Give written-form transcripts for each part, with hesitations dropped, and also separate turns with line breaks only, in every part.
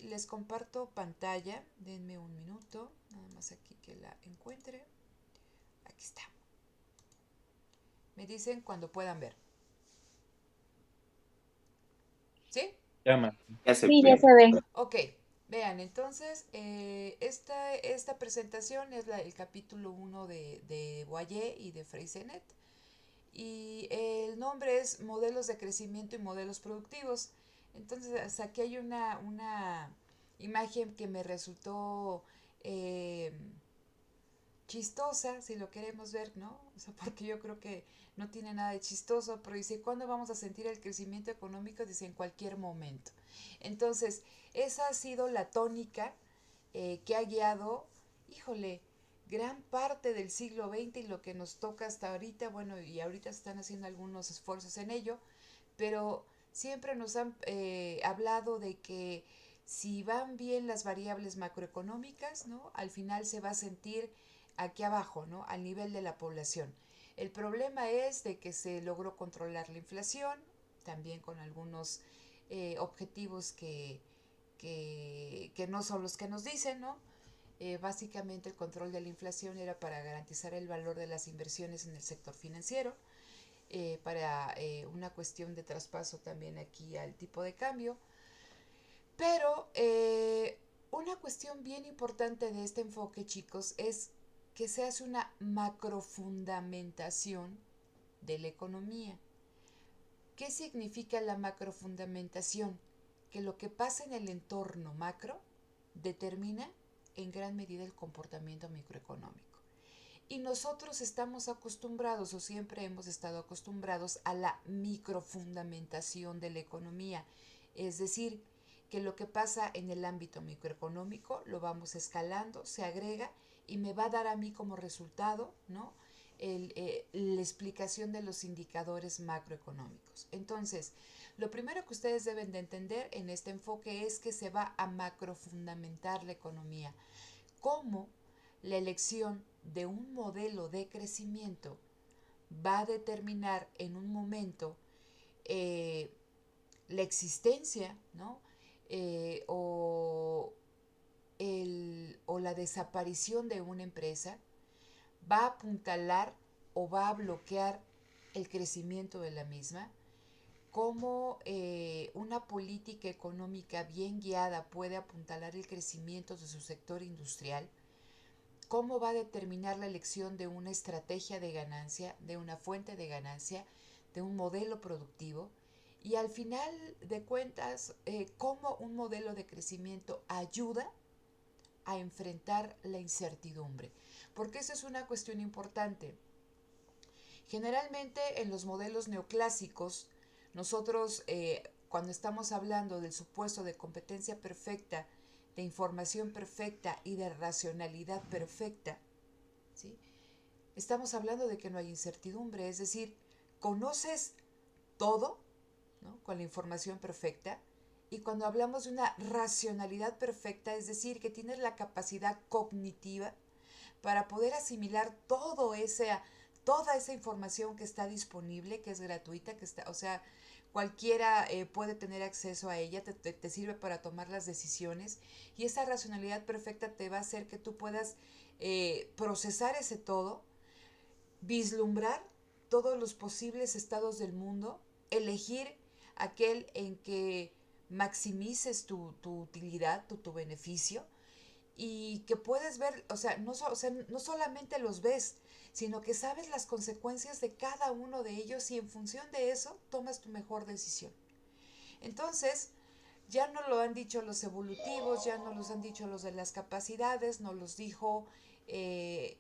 les comparto pantalla. Denme un minuto, nada más aquí que la encuentre. Aquí está. Me dicen cuando puedan ver. ¿Sí?
Llama. Ya se
Sí, ya se
ve.
ve.
Ok, vean, entonces esta presentación es el capítulo 1 de Boyer y de Freysenet. Y el nombre es Modelos de Crecimiento y Modelos Productivos. Entonces, aquí hay una imagen que me resultó eh, chistosa, si lo queremos ver, ¿no? O sea, porque yo creo que no tiene nada de chistoso, pero dice, ¿cuándo vamos a sentir el crecimiento económico? Dice, en cualquier momento. Entonces, esa ha sido la tónica que ha guiado, híjole, gran parte del siglo XX y lo que nos toca hasta ahorita, bueno, y ahorita están haciendo algunos esfuerzos en ello, pero siempre nos han hablado de que si van bien las variables macroeconómicas, ¿no? Al final se va a sentir aquí abajo, ¿no? Al nivel de la población. El problema es de que se logró controlar la inflación, también con algunos objetivos que no son los que nos dicen, ¿no? Básicamente el control de la inflación era para garantizar el valor de las inversiones en el sector financiero, para una cuestión de traspaso también aquí al tipo de cambio. Pero una cuestión bien importante de este enfoque, chicos, es que se hace una macrofundamentación de la economía. ¿Qué significa la macrofundamentación? Que lo que pasa en el entorno macro determina en gran medida el comportamiento microeconómico. Y nosotros estamos acostumbrados o siempre hemos estado acostumbrados a la microfundamentación de la economía. Es decir, que lo que pasa en el ámbito microeconómico lo vamos escalando, se agrega y me va a dar a mí como resultado, ¿no? La explicación de los indicadores macroeconómicos. Entonces, lo primero que ustedes deben de entender en este enfoque es que se va a macrofundamentar la economía. ¿Cómo la elección de un modelo de crecimiento va a determinar en un momento eh, la existencia, ¿no? O, o la desaparición de una empresa, va a apuntalar o va a bloquear el crecimiento de la misma, cómo una política económica bien guiada puede apuntalar el crecimiento de su sector industrial, cómo va a determinar la elección de una estrategia de ganancia, de una fuente de ganancia, de un modelo productivo y al final de cuentas, cómo un modelo de crecimiento ayuda a enfrentar la incertidumbre. Porque eso es una cuestión importante. Generalmente en los modelos neoclásicos, nosotros cuando estamos hablando del supuesto de competencia perfecta, de información perfecta y de racionalidad perfecta, ¿sí? Estamos hablando de que no hay incertidumbre, es decir, conoces todo, ¿no? Con la información perfecta. Y cuando hablamos de una racionalidad perfecta, es decir, que tienes la capacidad cognitiva para poder asimilar toda esa información que está disponible, que es gratuita, que está, o sea, cualquiera puede tener acceso a ella, te sirve para tomar las decisiones y esa racionalidad perfecta te va a hacer que tú puedas procesar ese todo, vislumbrar todos los posibles estados del mundo, elegir aquel en que maximices tu utilidad, tu beneficio, y que puedes ver, o sea, no solamente los ves, sino que sabes las consecuencias de cada uno de ellos y en función de eso tomas tu mejor decisión. Entonces, ya no lo han dicho los evolutivos, ya no los han dicho los de las capacidades, no los dijo eh,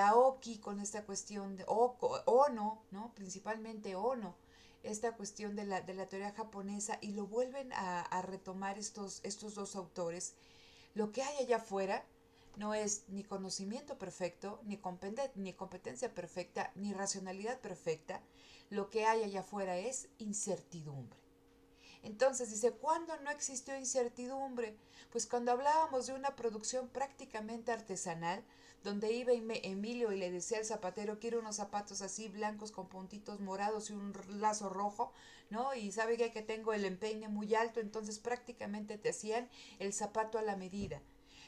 Aoki con esta cuestión de Ono, ¿no? Principalmente Ono, esta cuestión de la teoría japonesa y lo vuelven a retomar estos dos autores. Lo que hay allá afuera no es ni conocimiento perfecto, ni competencia perfecta, ni racionalidad perfecta. Lo que hay allá afuera es incertidumbre. Entonces dice, ¿cuándo no existió incertidumbre? Pues cuando hablábamos de una producción prácticamente artesanal, donde iba Emilio y le decía al zapatero, quiero unos zapatos así blancos con puntitos morados y un lazo rojo, ¿no? Y sabe que tengo el empeine muy alto, entonces prácticamente te hacían el zapato a la medida.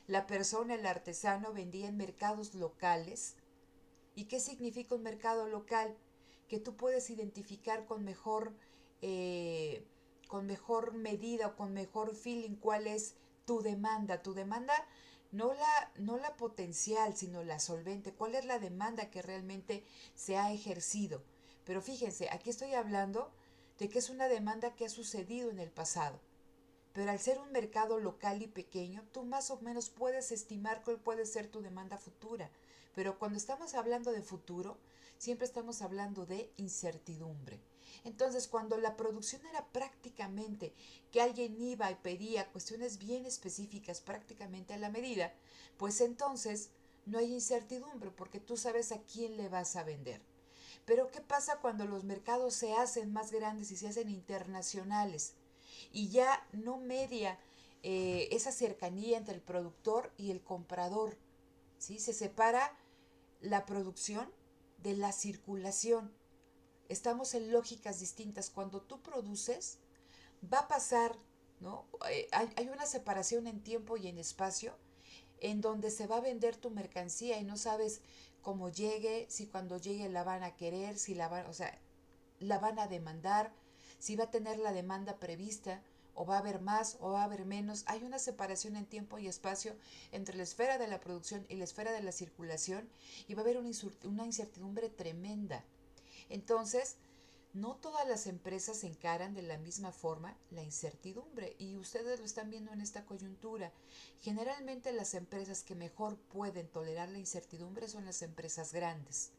La persona, el artesano, vendía en mercados locales. ¿Y qué significa un mercado local? Que tú puedes identificar eh, con mejor medida o con mejor feeling cuál es tu demanda. Tu demanda no la potencial, sino la solvente. ¿Cuál es la demanda que realmente se ha ejercido? Pero fíjense, aquí estoy hablando de que es una demanda que ha sucedido en el pasado. Pero al ser un mercado local y pequeño, tú más o menos puedes estimar cuál puede ser tu demanda futura. Pero cuando estamos hablando de futuro, siempre estamos hablando de incertidumbre. Entonces, cuando la producción era prácticamente que alguien iba y pedía cuestiones bien específicas prácticamente a la medida, pues entonces no hay incertidumbre porque tú sabes a quién le vas a vender. Pero ¿qué pasa cuando los mercados se hacen más grandes y se hacen internacionales? Y ya no media esa cercanía entre el productor y el comprador, ¿sí? Se separa la producción de la circulación. Estamos en lógicas distintas. Cuando tú produces, va a pasar, ¿no? Hay una separación en tiempo y en espacio en donde se va a vender tu mercancía y no sabes cómo llegue, si cuando llegue la van a querer, si la van, o sea, la van a demandar, si va a tener la demanda prevista, o va a haber más o va a haber menos. Hay una separación en tiempo y espacio entre la esfera de la producción y la esfera de la circulación y va a haber una incertidumbre tremenda. Entonces, no todas las empresas encaran de la misma forma la incertidumbre y ustedes lo están viendo en esta coyuntura. Generalmente las empresas que mejor pueden tolerar la incertidumbre son las empresas grandes.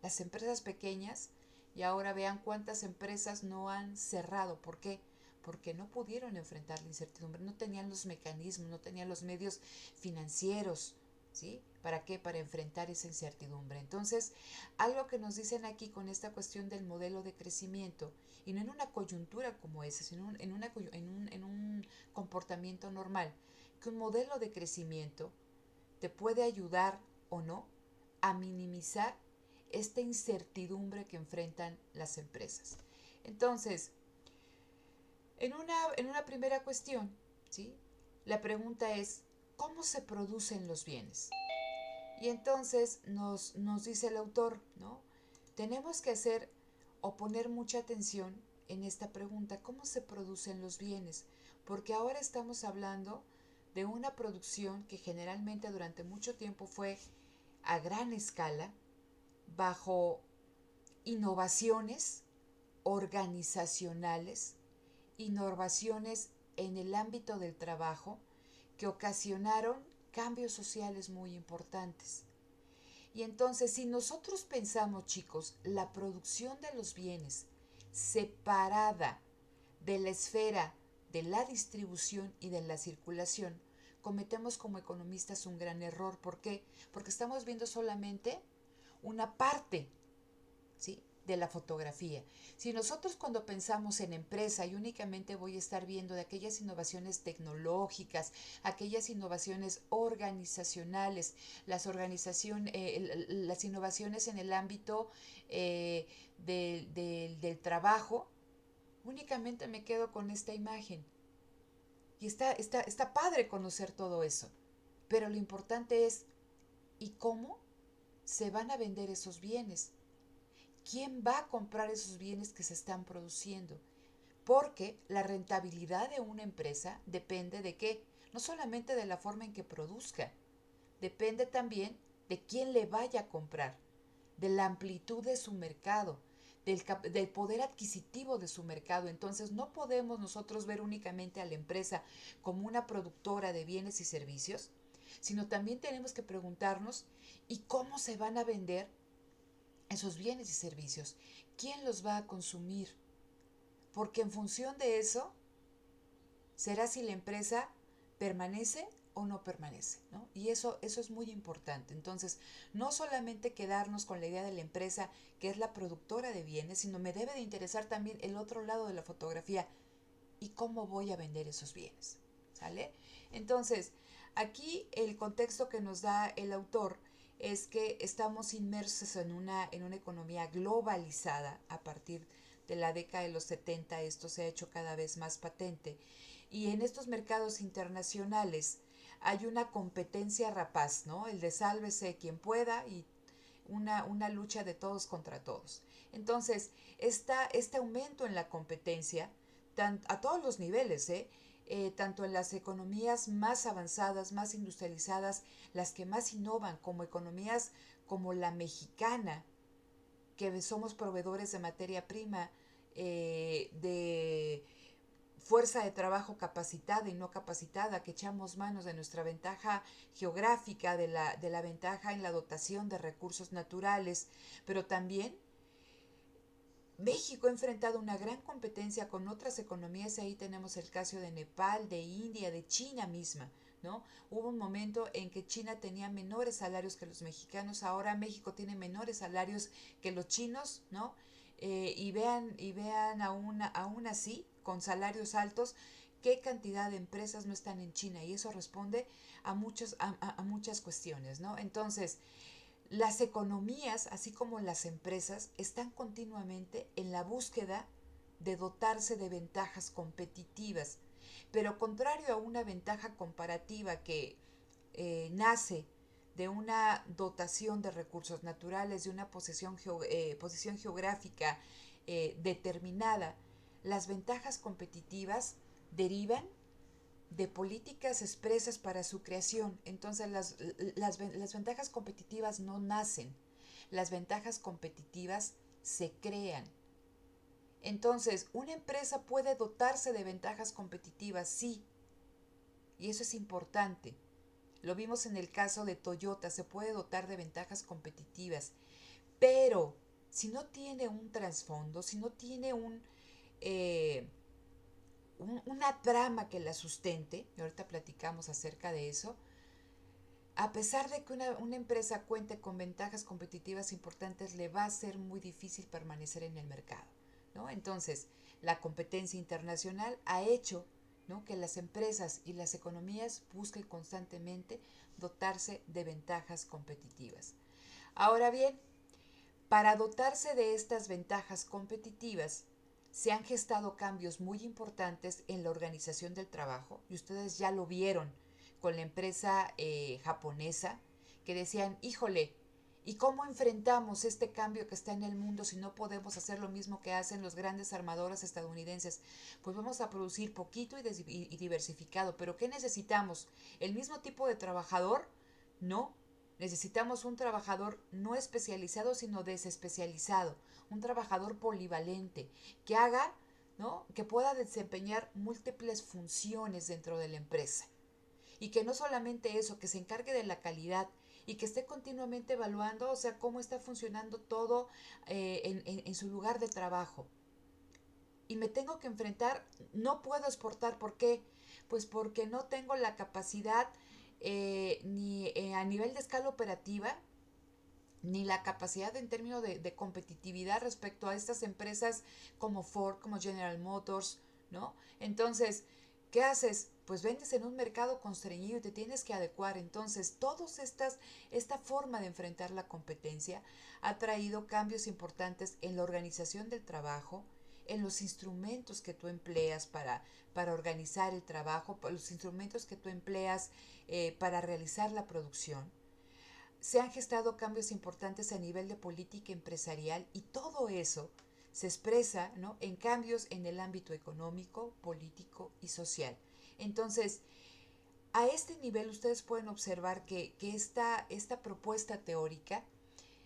Las empresas pequeñas, y ahora vean cuántas empresas no han cerrado. ¿Por qué? Porque no pudieron enfrentar la incertidumbre, no tenían los mecanismos, no tenían los medios financieros, ¿sí? ¿Para qué? Para enfrentar esa incertidumbre. Entonces, algo que nos dicen aquí con esta cuestión del modelo de crecimiento, y no en una coyuntura como esa, sino en un comportamiento normal, que un modelo de crecimiento te puede ayudar o no a minimizar esta incertidumbre que enfrentan las empresas. Entonces, en una primera cuestión, ¿sí? La pregunta es, ¿cómo se producen los bienes? Y entonces nos dice el autor, ¿no? Tenemos que hacer o poner mucha atención en esta pregunta, ¿cómo se producen los bienes? Porque ahora estamos hablando de una producción que generalmente durante mucho tiempo fue a gran escala, bajo innovaciones organizacionales, innovaciones en el ámbito del trabajo que ocasionaron cambios sociales muy importantes. Y entonces, si nosotros pensamos, chicos, la producción de los bienes separada de la esfera de la distribución y de la circulación, cometemos como economistas un gran error. ¿Por qué? Porque estamos viendo solamente una parte, ¿sí?, de la fotografía. Si nosotros cuando pensamos en empresa y únicamente voy a estar viendo de aquellas innovaciones tecnológicas, aquellas innovaciones organizacionales, las innovaciones en el ámbito del trabajo, únicamente me quedo con esta imagen. Y está padre conocer todo eso. Pero lo importante es, ¿y cómo se van a vender esos bienes? ¿Quién va a comprar esos bienes que se están produciendo? Porque la rentabilidad de una empresa depende de qué, no solamente de la forma en que produzca, depende también de quién le vaya a comprar, de la amplitud de su mercado, del poder adquisitivo de su mercado. Entonces no podemos nosotros ver únicamente a la empresa como una productora de bienes y servicios, sino también tenemos que preguntarnos, ¿y cómo se van a vender esos bienes y servicios? ¿Quién los va a consumir? Porque en función de eso será si la empresa permanece o no permanece, ¿no? Y eso es muy importante. Entonces, no solamente quedarnos con la idea de la empresa que es la productora de bienes, sino me debe de interesar también el otro lado de la fotografía y cómo voy a vender esos bienes, ¿sale? Entonces, Aquí el contexto que nos da el autor es que estamos inmersos en una economía globalizada a partir de la década de los 70. Esto se ha hecho cada vez más patente. Y en estos mercados internacionales hay una competencia rapaz, ¿no? El de sálvese quien pueda y una lucha de todos contra todos. Entonces, este aumento en la competencia, a todos los niveles, tanto en las economías más avanzadas, más industrializadas, las que más innovan, como economías como la mexicana, que somos proveedores de materia prima, de fuerza de trabajo capacitada y no capacitada, que echamos manos de nuestra ventaja geográfica, de la ventaja en la dotación de recursos naturales, pero también México ha enfrentado una gran competencia con otras economías. Ahí tenemos el caso de Nepal, de India, de China misma, ¿no? Hubo un momento en que China tenía menores salarios que los mexicanos, ahora México tiene menores salarios que los chinos, ¿no? Y vean aún así, con salarios altos, qué cantidad de empresas no están en China, y eso responde a muchas cuestiones, ¿no? Entonces, las economías, así como las empresas, están continuamente en la búsqueda de dotarse de ventajas competitivas, pero contrario a una ventaja comparativa que nace de una dotación de recursos naturales, de una posición geográfica determinada, las ventajas competitivas derivan de políticas expresas para su creación. Entonces las ventajas competitivas no nacen, las ventajas competitivas se crean. Entonces, una empresa puede dotarse de ventajas competitivas, sí, y eso es importante. Lo vimos en el caso de Toyota, se puede dotar de ventajas competitivas, pero si no tiene un trasfondo, si no tiene eh, una trama que la sustente, y ahorita platicamos acerca de eso, a pesar de que una empresa cuente con ventajas competitivas importantes, le va a ser muy difícil permanecer en el mercado, ¿no? Entonces, la competencia internacional ha hecho, ¿no?, que las empresas y las economías busquen constantemente dotarse de ventajas competitivas. Ahora bien, para dotarse de estas ventajas competitivas, se han gestado cambios muy importantes en la organización del trabajo, y ustedes ya lo vieron con la empresa japonesa, que decían, híjole, ¿y cómo enfrentamos este cambio que está en el mundo si no podemos hacer lo mismo que hacen los grandes armadores estadounidenses? Pues vamos a producir poquito y diversificado, pero ¿qué necesitamos? ¿El mismo tipo de trabajador? No, necesitamos un trabajador no especializado, sino desespecializado, un trabajador polivalente, que haga, ¿no?, que pueda desempeñar múltiples funciones dentro de la empresa. Y que no solamente eso, que se encargue de la calidad y que esté continuamente evaluando, o sea, cómo está funcionando todo en su lugar de trabajo. Y me tengo que enfrentar, no puedo exportar, ¿por qué? Pues porque no tengo la capacidad ni a nivel de escala operativa, ni la capacidad en términos de competitividad respecto a estas empresas como Ford, como General Motors, ¿no? Entonces, ¿qué haces? Pues vendes en un mercado constreñido y te tienes que adecuar. Entonces, esta forma de enfrentar la competencia ha traído cambios importantes en la organización del trabajo, en los instrumentos que tú empleas para organizar el trabajo, los instrumentos que tú empleas para realizar la producción. Se han gestado cambios importantes a nivel de política empresarial, y todo eso se expresa, ¿no?, en cambios en el ámbito económico, político y social. Entonces, a este nivel ustedes pueden observar que esta propuesta teórica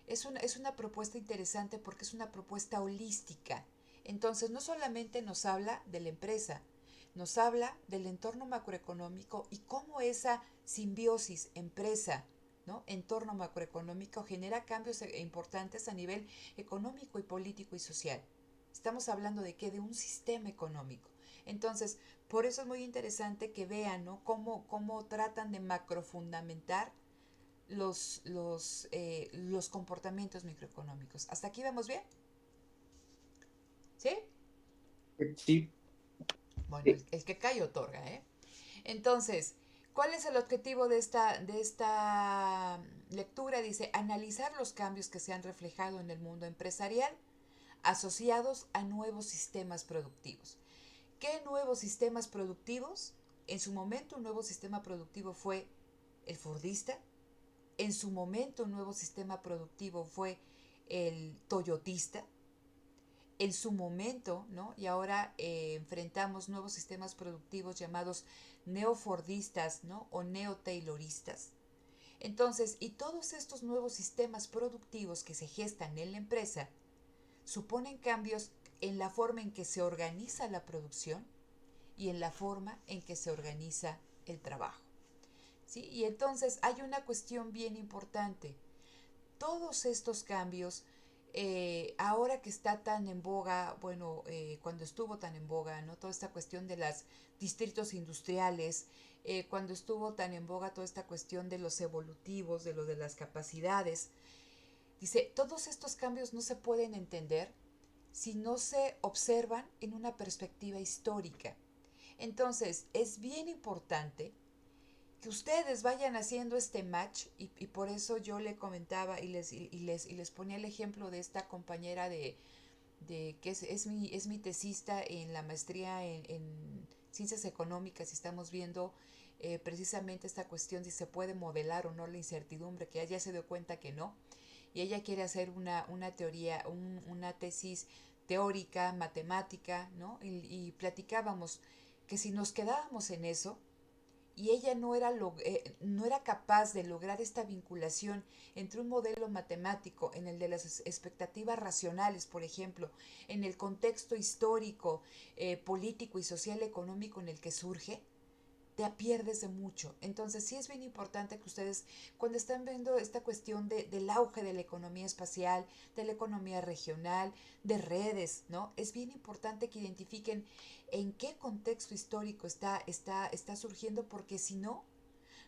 es una propuesta interesante porque es una propuesta holística. Entonces, no solamente nos habla de la empresa, nos habla del entorno macroeconómico y cómo esa simbiosis empresa, ¿no?, entorno macroeconómico genera cambios importantes a nivel económico y político y social. Estamos hablando de qué, de un sistema económico. Entonces, por eso es muy interesante que vean, ¿no?, cómo tratan de macrofundamentar los comportamientos microeconómicos. ¿Hasta aquí vamos bien? ¿Sí?
Sí,
Bueno,
eh,
el que cae otorga, ¿eh? Entonces, ¿Cuál es el objetivo de esta lectura? Dice, analizar los cambios que se han reflejado en el mundo empresarial asociados a nuevos sistemas productivos. ¿Qué nuevos sistemas productivos? En su momento un nuevo sistema productivo fue el fordista, en su momento un nuevo sistema productivo fue el toyotista, en su momento, ¿no? Y ahora enfrentamos nuevos sistemas productivos llamados neofordistas, ¿no? O neotayloristas. Entonces, y todos estos nuevos sistemas productivos que se gestan en la empresa suponen cambios en la forma en que se organiza la producción y en la forma en que se organiza el trabajo. ¿Sí? Y entonces hay una cuestión bien importante. Todos estos cambios, ahora que está tan en boga, bueno, cuando estuvo tan en boga, ¿no? Toda esta cuestión de los distritos industriales, cuando estuvo tan en boga toda esta cuestión de los evolutivos, de lo de las capacidades, dice, todos estos cambios no se pueden entender si no se observan en una perspectiva histórica. Entonces, es bien importante que ustedes vayan haciendo este match y por eso yo le comentaba y les ponía el ejemplo de esta compañera de que es mi tesista en la maestría en ciencias económicas y estamos viendo precisamente esta cuestión si se puede modelar o no la incertidumbre, que ella se dio cuenta que no, y ella quiere hacer una teoría, una tesis teórica, matemática, ¿no? Y platicábamos que si nos quedábamos en eso, y ella no era capaz de lograr esta vinculación entre un modelo matemático, en el de las expectativas racionales, por ejemplo, en el contexto histórico, político y social económico en el que surge, te pierdes de mucho. Entonces sí es bien importante que ustedes, cuando están viendo esta cuestión del auge de la economía espacial, de la economía regional, de redes, ¿no? Es bien importante que identifiquen en qué contexto histórico está surgiendo, porque si no,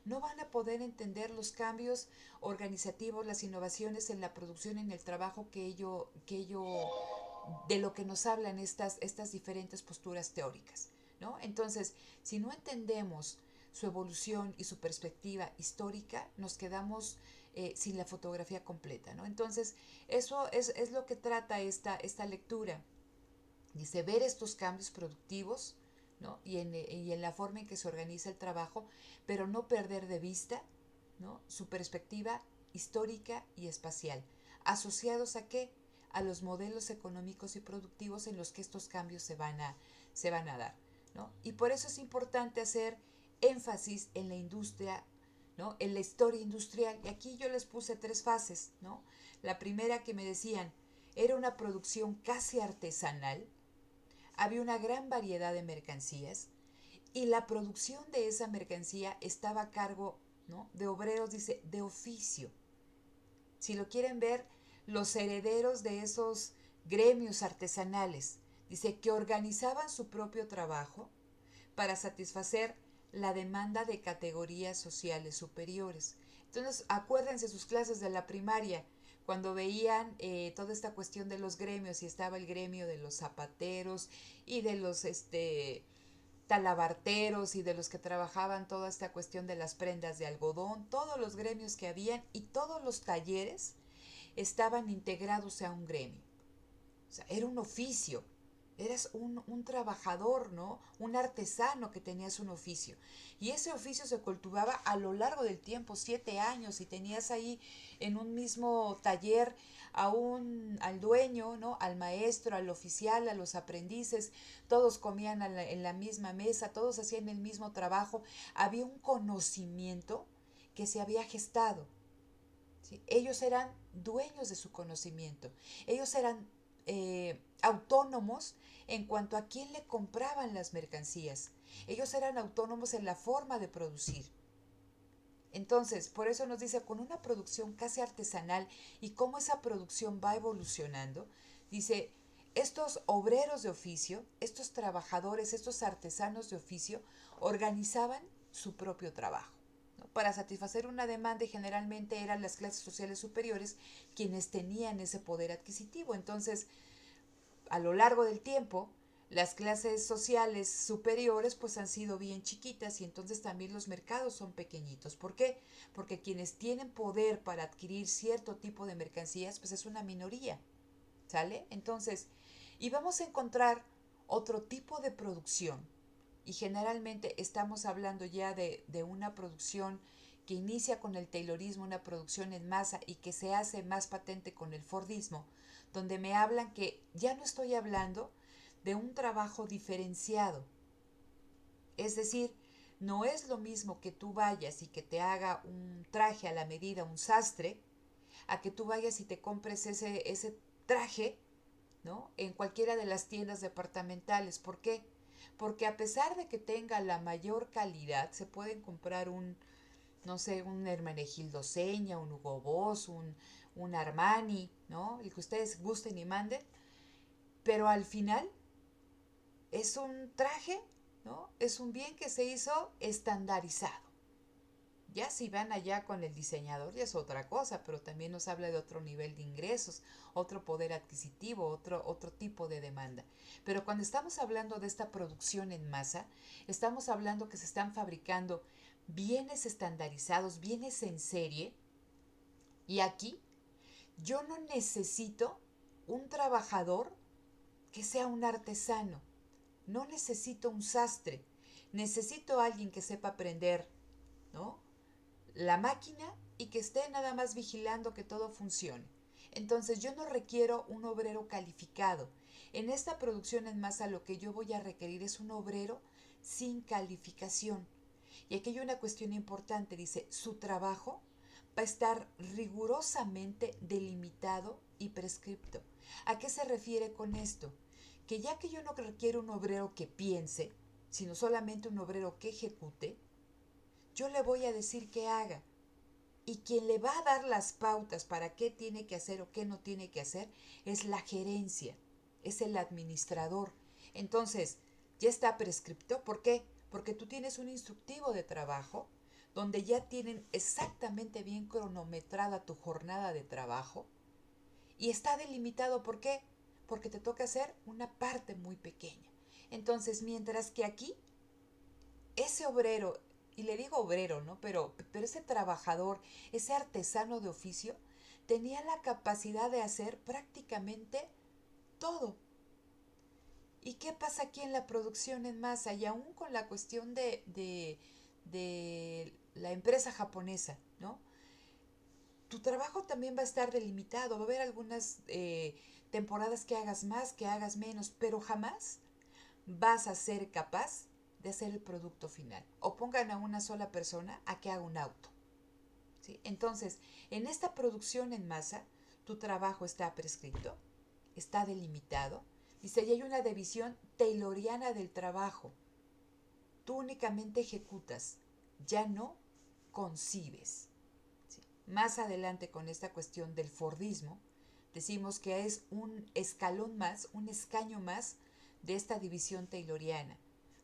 no van a poder entender los cambios organizativos, las innovaciones en la producción, en el trabajo de lo que nos hablan estas diferentes posturas teóricas, ¿no? Entonces, si no entendemos su evolución y su perspectiva histórica, nos quedamos sin la fotografía completa, ¿no? Entonces, eso es lo que trata esta lectura. Dice, ver estos cambios productivos, ¿no? Y en la forma en que se organiza el trabajo, pero no perder de vista, ¿no? Su perspectiva histórica y espacial. ¿Asociados a qué? A los modelos económicos y productivos en los que estos cambios se van a dar, ¿no? Y por eso es importante hacer énfasis en la industria, ¿no? En la historia industrial. Y aquí yo les puse 3 fases, ¿no? La primera, que me decían, era una producción casi artesanal, había una gran variedad de mercancías y la producción de esa mercancía estaba a cargo, ¿no? De obreros, dice, de oficio. Si lo quieren ver, los herederos de esos gremios artesanales, dice, que organizaban su propio trabajo para satisfacer la demanda de categorías sociales superiores. Entonces, acuérdense sus clases de la primaria, cuando veían toda esta cuestión de los gremios, y estaba el gremio de los zapateros y de los talabarteros y de los que trabajaban toda esta cuestión de las prendas de algodón, todos los gremios que habían y todos los talleres estaban integrados a un gremio. O sea, era un oficio, eras un trabajador, ¿no? Un artesano que tenías un oficio. Y ese oficio se cultivaba a lo largo del tiempo, 7 años, y tenías ahí en un mismo taller al dueño, ¿no? Al maestro, al oficial, a los aprendices, todos comían en la misma mesa, todos hacían el mismo trabajo, había un conocimiento que se había gestado. ¿Sí? Ellos eran dueños de su conocimiento, ellos eran autónomos en cuanto a quién le compraban las mercancías, ellos eran autónomos en la forma de producir. Entonces, por eso nos dice, con una producción casi artesanal y cómo esa producción va evolucionando, dice, estos obreros de oficio, estos trabajadores, estos artesanos de oficio, organizaban su propio trabajo, ¿no? Para satisfacer una demanda, y generalmente eran las clases sociales superiores quienes tenían ese poder adquisitivo. Entonces, a lo largo del tiempo, Las clases sociales superiores pues han sido bien chiquitas y entonces también los mercados son pequeñitos. ¿Por qué? Porque quienes tienen poder para adquirir cierto tipo de mercancías pues es una minoría, ¿sale? Entonces, y vamos a encontrar otro tipo de producción y generalmente estamos hablando ya de una producción que inicia con el taylorismo, una producción en masa y que se hace más patente con el fordismo, donde me hablan que ya no estoy hablando de un trabajo diferenciado. Es decir, no es lo mismo que tú vayas y que te haga un traje a la medida, un sastre, a que tú vayas y te compres ese traje, ¿no? En cualquiera de las tiendas departamentales. ¿Por qué? Porque a pesar de que tenga la mayor calidad, se pueden comprar no sé, un Hermenegildo Seña, un Hugo Boss, un Armani, ¿no? El que ustedes gusten y manden, pero al final es un traje, ¿no? Es un bien que se hizo estandarizado. Ya si van allá con el diseñador ya es otra cosa, pero también nos habla de otro nivel de ingresos, otro poder adquisitivo, otro tipo de demanda. Pero cuando estamos hablando de esta producción en masa, estamos hablando que se están fabricando bienes estandarizados, bienes en serie, y aquí yo no necesito un trabajador que sea un artesano, no necesito un sastre, necesito a alguien que sepa aprender, ¿no? La máquina y que esté nada más vigilando que todo funcione. Entonces yo no requiero un obrero calificado. En esta producción en masa lo que yo voy a requerir es un obrero sin calificación. Y aquí hay una cuestión importante, dice, su trabajo va a estar rigurosamente delimitado y prescripto. ¿A qué se refiere con esto? Que ya que yo no requiero un obrero que piense, sino solamente un obrero que ejecute, yo le voy a decir que haga. Y quien le va a dar las pautas para qué tiene que hacer o qué no tiene que hacer es la gerencia, es el administrador. Entonces, ya está prescripto. ¿Por qué? Porque tú tienes un instructivo de trabajo donde ya tienen exactamente bien cronometrada tu jornada de trabajo y está delimitado. ¿Por qué? Porque te toca hacer una parte muy pequeña. Entonces, mientras que aquí ese obrero, y le digo obrero, ¿no? Pero ese trabajador, ese artesano de oficio, tenía la capacidad de hacer prácticamente todo. ¿Y qué pasa aquí en la producción en masa? Y aún con la cuestión de la empresa japonesa, ¿no? Tu trabajo también va a estar delimitado, va a haber algunas temporadas que hagas más, que hagas menos, pero jamás vas a ser capaz de hacer el producto final. O pongan a una sola persona a que haga un auto. ¿Sí? Entonces, en esta producción en masa, tu trabajo está prescrito, está delimitado. Dice, y hay una división tayloriana del trabajo. Tú únicamente ejecutas, ya no concibes. ¿Sí? Más adelante con esta cuestión del fordismo, decimos que es un escalón más, un escaño más de esta división tayloriana.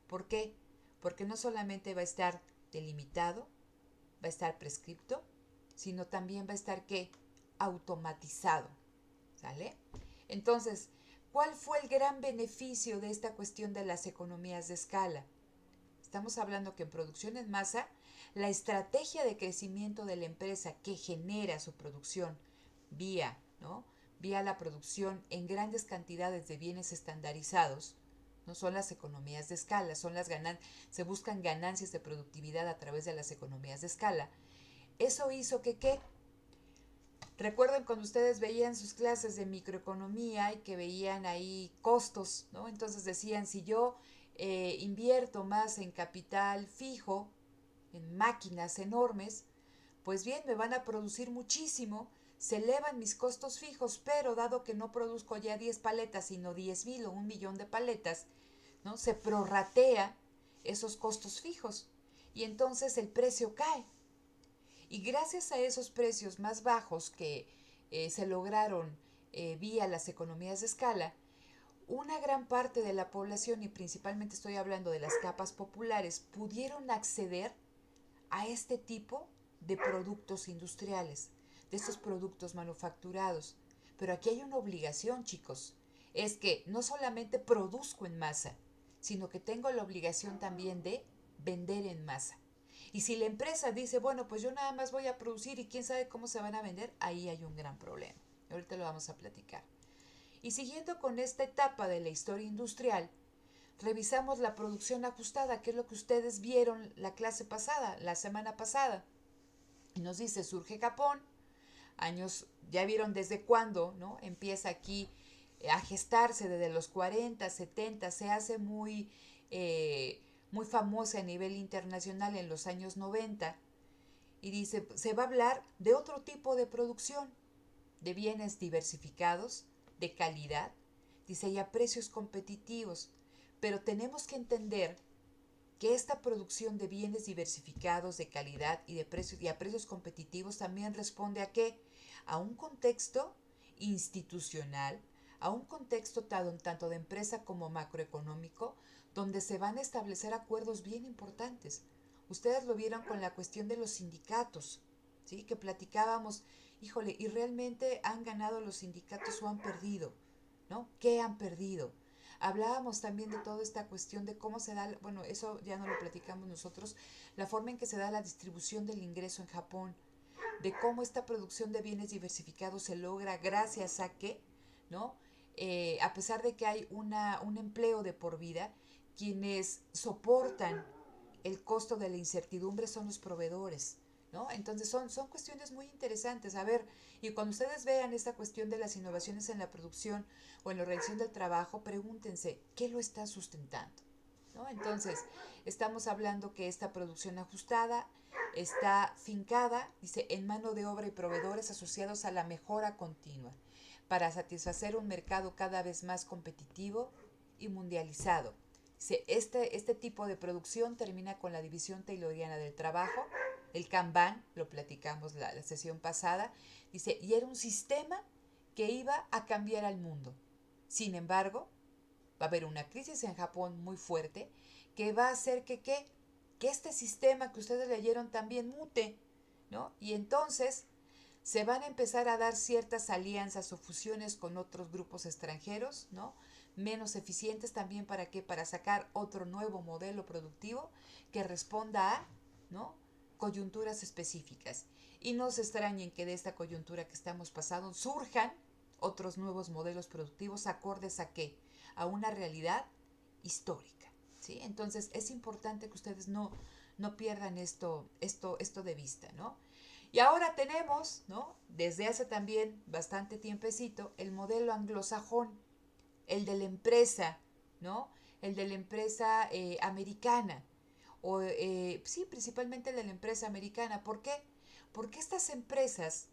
¿Por qué? Porque no solamente va a estar delimitado, va a estar prescripto, sino también va a estar ¿qué? Automatizado. ¿Sale? Entonces, ¿cuál fue el gran beneficio de esta cuestión de las economías de escala? Estamos hablando que en producción en masa, la estrategia de crecimiento de la empresa que genera su producción vía, ¿no? vía la producción en grandes cantidades de bienes estandarizados, no son las economías de escala, son las se buscan ganancias de productividad a través de las economías de escala. Eso hizo que, ¿qué? Recuerden cuando ustedes veían sus clases de microeconomía y que veían ahí costos, ¿no? Entonces decían, si yo invierto más en capital fijo, en máquinas enormes, pues bien, me van a producir muchísimo, se elevan mis costos fijos, pero dado que no produzco ya 10 paletas, sino 10,000 o 1,000,000 de paletas, ¿no? Se prorratea esos costos fijos y entonces el precio cae. Y gracias a esos precios más bajos que se lograron vía las economías de escala, una gran parte de la población, y principalmente estoy hablando de las capas populares, pudieron acceder a este tipo de productos industriales, de estos productos manufacturados. Pero aquí hay una obligación, chicos. es que no solamente produzco en masa, sino que tengo la obligación también de vender en masa. Y si la empresa dice, bueno, pues yo nada más voy a producir y quién sabe cómo se van a vender, ahí hay un gran problema. Ahorita lo vamos a platicar. Y siguiendo con esta etapa de la historia industrial, revisamos la producción ajustada, que es lo que ustedes vieron la clase pasada, la semana pasada. Y nos dice, surge Japón, años, ya vieron desde cuándo, ¿no? Empieza aquí a gestarse desde los 40, 70, se hace muy famosa a nivel internacional en los años 90 y dice, se va a hablar de otro tipo de producción, de bienes diversificados, de calidad, dice, y a precios competitivos, pero tenemos que entender que esta producción de bienes diversificados, de calidad y, de precios, y a precios competitivos también responde a qué? A un contexto institucional, a un contexto tanto de empresa como macroeconómico, donde se van a establecer acuerdos bien importantes. Ustedes lo vieron con la cuestión de los sindicatos, ¿sí? Que platicábamos, híjole, ¿y realmente han ganado los sindicatos o han perdido? ¿No? ¿Qué han perdido? Hablábamos también de toda esta cuestión de cómo se da, bueno, eso ya no lo platicamos nosotros, la forma en que se da la distribución del ingreso en Japón, de cómo esta producción de bienes diversificados se logra gracias a que, ¿no? A pesar de que hay un empleo de por vida, quienes soportan el costo de la incertidumbre son los proveedores, ¿no? Entonces son cuestiones muy interesantes. A ver, y cuando ustedes vean esta cuestión de las innovaciones en la producción o en la organización del trabajo, pregúntense, ¿qué lo está sustentando? ¿No? Entonces, estamos hablando que esta producción ajustada está fincada, dice, en mano de obra y proveedores asociados a la mejora continua para satisfacer un mercado cada vez más competitivo y mundializado. Dice, este tipo de producción termina con la división tayloriana del trabajo, el Kanban, lo platicamos la sesión pasada, dice, y era un sistema que iba a cambiar al mundo. Sin embargo, va a haber una crisis en Japón muy fuerte que va a hacer que este sistema que ustedes leyeron también mute, ¿no? Y entonces se van a empezar a dar ciertas alianzas o fusiones con otros grupos extranjeros, ¿no? Menos eficientes también para qué, para sacar otro nuevo modelo productivo que responda a, ¿no? Coyunturas específicas. Y no se extrañen que de esta coyuntura que estamos pasando surjan otros nuevos modelos productivos acordes a qué, a una realidad histórica, ¿sí? Entonces es importante que ustedes no pierdan esto de vista, ¿no? Y ahora tenemos, ¿no? Desde hace también bastante tiempecito, el modelo anglosajón, el de la empresa, ¿no? El de la empresa americana, o sí, principalmente el de la empresa americana. ¿Por qué? Porque estas empresas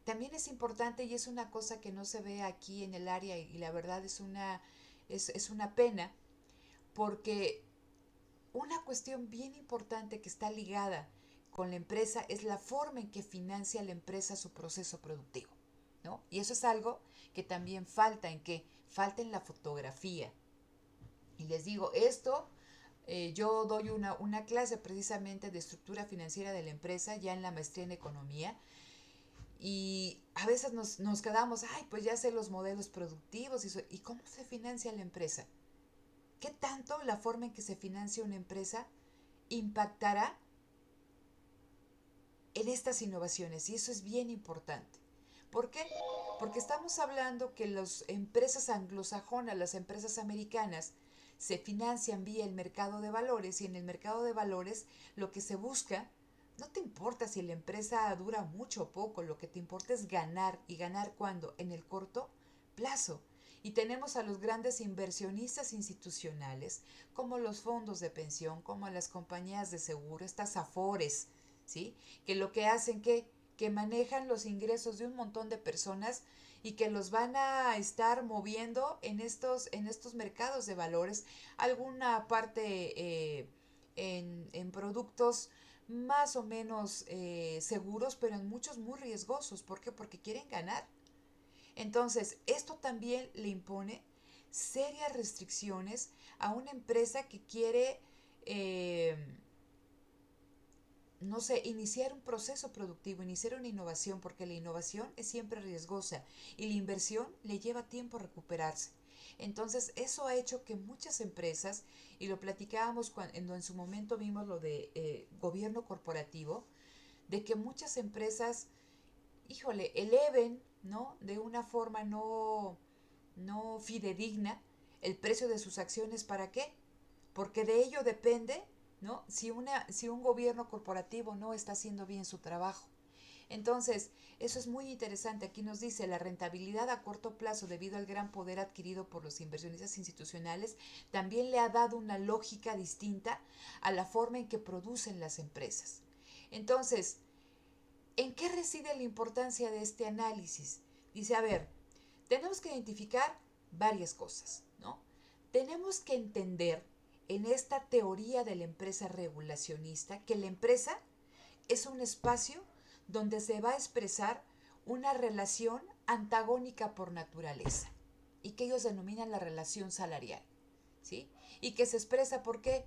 también es importante y es una cosa que no se ve aquí en el área y la verdad es una pena, porque una cuestión bien importante que está ligada con la empresa es la forma en que financia la empresa su proceso productivo, ¿no? Y eso es algo que también falta en la fotografía. Y les digo, esto yo doy una clase precisamente de estructura financiera de la empresa ya en la maestría en economía y a veces nos quedamos, ay, pues ya sé los modelos productivos y cómo se financia la empresa. ¿Qué tanto la forma en que se financia una empresa impactará en estas innovaciones? Y eso es bien importante. ¿Por qué? Porque estamos hablando que las empresas anglosajonas, las empresas americanas, se financian vía el mercado de valores y en el mercado de valores lo que se busca, no te importa si la empresa dura mucho o poco, lo que te importa es ganar y ganar cuando en el corto plazo. Y tenemos a los grandes inversionistas institucionales, como los fondos de pensión, como las compañías de seguro, estas afores, ¿sí? Que lo que hacen que manejan los ingresos de un montón de personas y que los van a estar moviendo en estos mercados de valores, alguna parte en productos más o menos seguros, pero en muchos muy riesgosos. ¿Por qué? Porque quieren ganar. Entonces, esto también le impone serias restricciones a una empresa que quiere, no sé, iniciar un proceso productivo, iniciar una innovación, porque la innovación es siempre riesgosa y la inversión le lleva tiempo a recuperarse. Entonces, eso ha hecho que muchas empresas, y lo platicábamos cuando en su momento vimos lo de gobierno corporativo, de que muchas empresas, híjole, eleven, ¿no? De una forma no fidedigna el precio de sus acciones. ¿Para qué? Porque de ello depende, ¿no? Si un gobierno corporativo no está haciendo bien su trabajo. Entonces, eso es muy interesante. Aquí nos dice la rentabilidad a corto plazo debido al gran poder adquirido por los inversionistas institucionales también le ha dado una lógica distinta a la forma en que producen las empresas. Entonces, ¿en qué reside la importancia de este análisis? Dice, a ver, tenemos que identificar varias cosas, ¿no? Tenemos que entender en esta teoría de la empresa regulacionista que la empresa es un espacio donde se va a expresar una relación antagónica por naturaleza y que ellos denominan la relación salarial, ¿sí? Y que se expresa ¿por qué?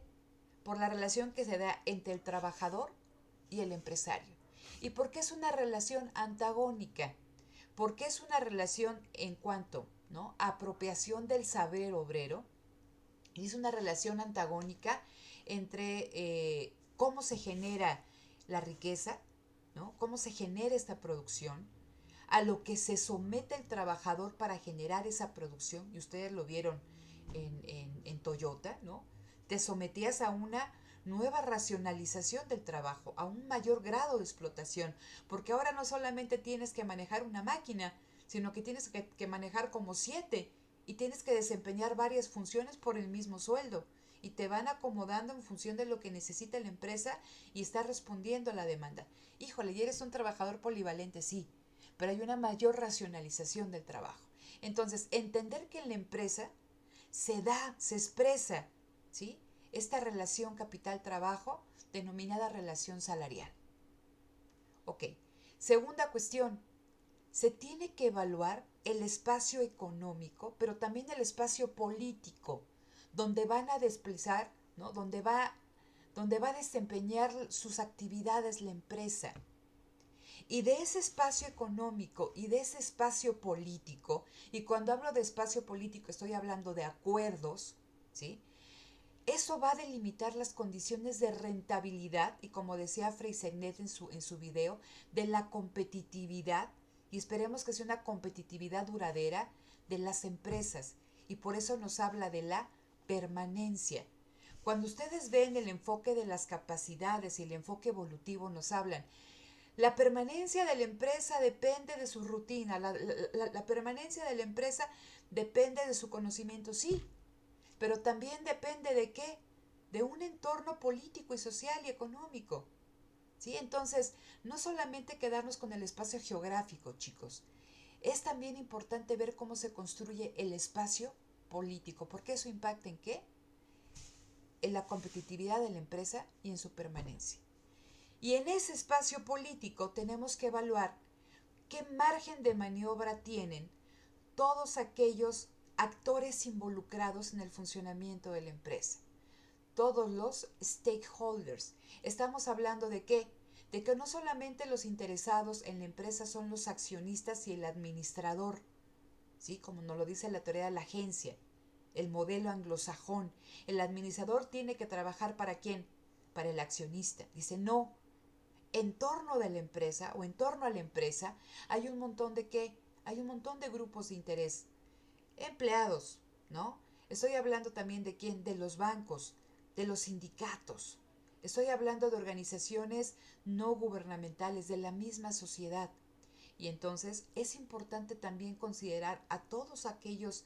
Por la relación que se da entre el trabajador y el empresario. ¿Y por qué es una relación antagónica? Porque es una relación en cuanto, ¿no?, a apropiación del saber obrero, y es una relación antagónica entre cómo se genera la riqueza, ¿no? Cómo se genera esta producción, a lo que se somete el trabajador para generar esa producción, y ustedes lo vieron en Toyota, ¿no? Te sometías a una nueva racionalización del trabajo, a un mayor grado de explotación, porque ahora no solamente tienes que manejar una máquina, sino que tienes que manejar como 7 y tienes que desempeñar varias funciones por el mismo sueldo y te van acomodando en función de lo que necesita la empresa y está respondiendo a la demanda. Híjole, y eres un trabajador polivalente, sí, pero hay una mayor racionalización del trabajo. Entonces, entender que en la empresa se expresa, ¿sí?, esta relación capital-trabajo denominada relación salarial. Ok, segunda cuestión, se tiene que evaluar el espacio económico, pero también el espacio político, donde van a desplazar, ¿no? Donde va a desempeñar sus actividades la empresa. Y de ese espacio económico y de ese espacio político, y cuando hablo de espacio político estoy hablando de acuerdos, ¿sí? Eso va a delimitar las condiciones de rentabilidad y, como decía Freysenet en su video, de la competitividad, y esperemos que sea una competitividad duradera de las empresas. Y por eso nos habla de la permanencia. Cuando ustedes ven el enfoque de las capacidades y el enfoque evolutivo, nos hablan. La permanencia de la empresa depende de su rutina, la permanencia de la empresa depende de su conocimiento, sí, pero también depende de qué, de un entorno político y social y económico. ¿Sí? Entonces, no solamente quedarnos con el espacio geográfico, chicos, es también importante ver cómo se construye el espacio político, porque eso impacta en qué, en la competitividad de la empresa y en su permanencia. Y en ese espacio político tenemos que evaluar qué margen de maniobra tienen todos aquellos actores involucrados en el funcionamiento de la empresa, todos los stakeholders. Estamos hablando de qué, de que no solamente los interesados en la empresa son los accionistas y el administrador, ¿sí?, como nos lo dice la teoría de la agencia, el modelo anglosajón. El administrador tiene que trabajar ¿para quién? Para el accionista. Dice, no, en torno de la empresa o en torno a la empresa hay un montón de qué, hay un montón de grupos de interés, empleados, ¿no? Estoy hablando también de quién, de los bancos, de los sindicatos. Estoy hablando de organizaciones no gubernamentales, de la misma sociedad. Y entonces es importante también considerar a todos aquellos,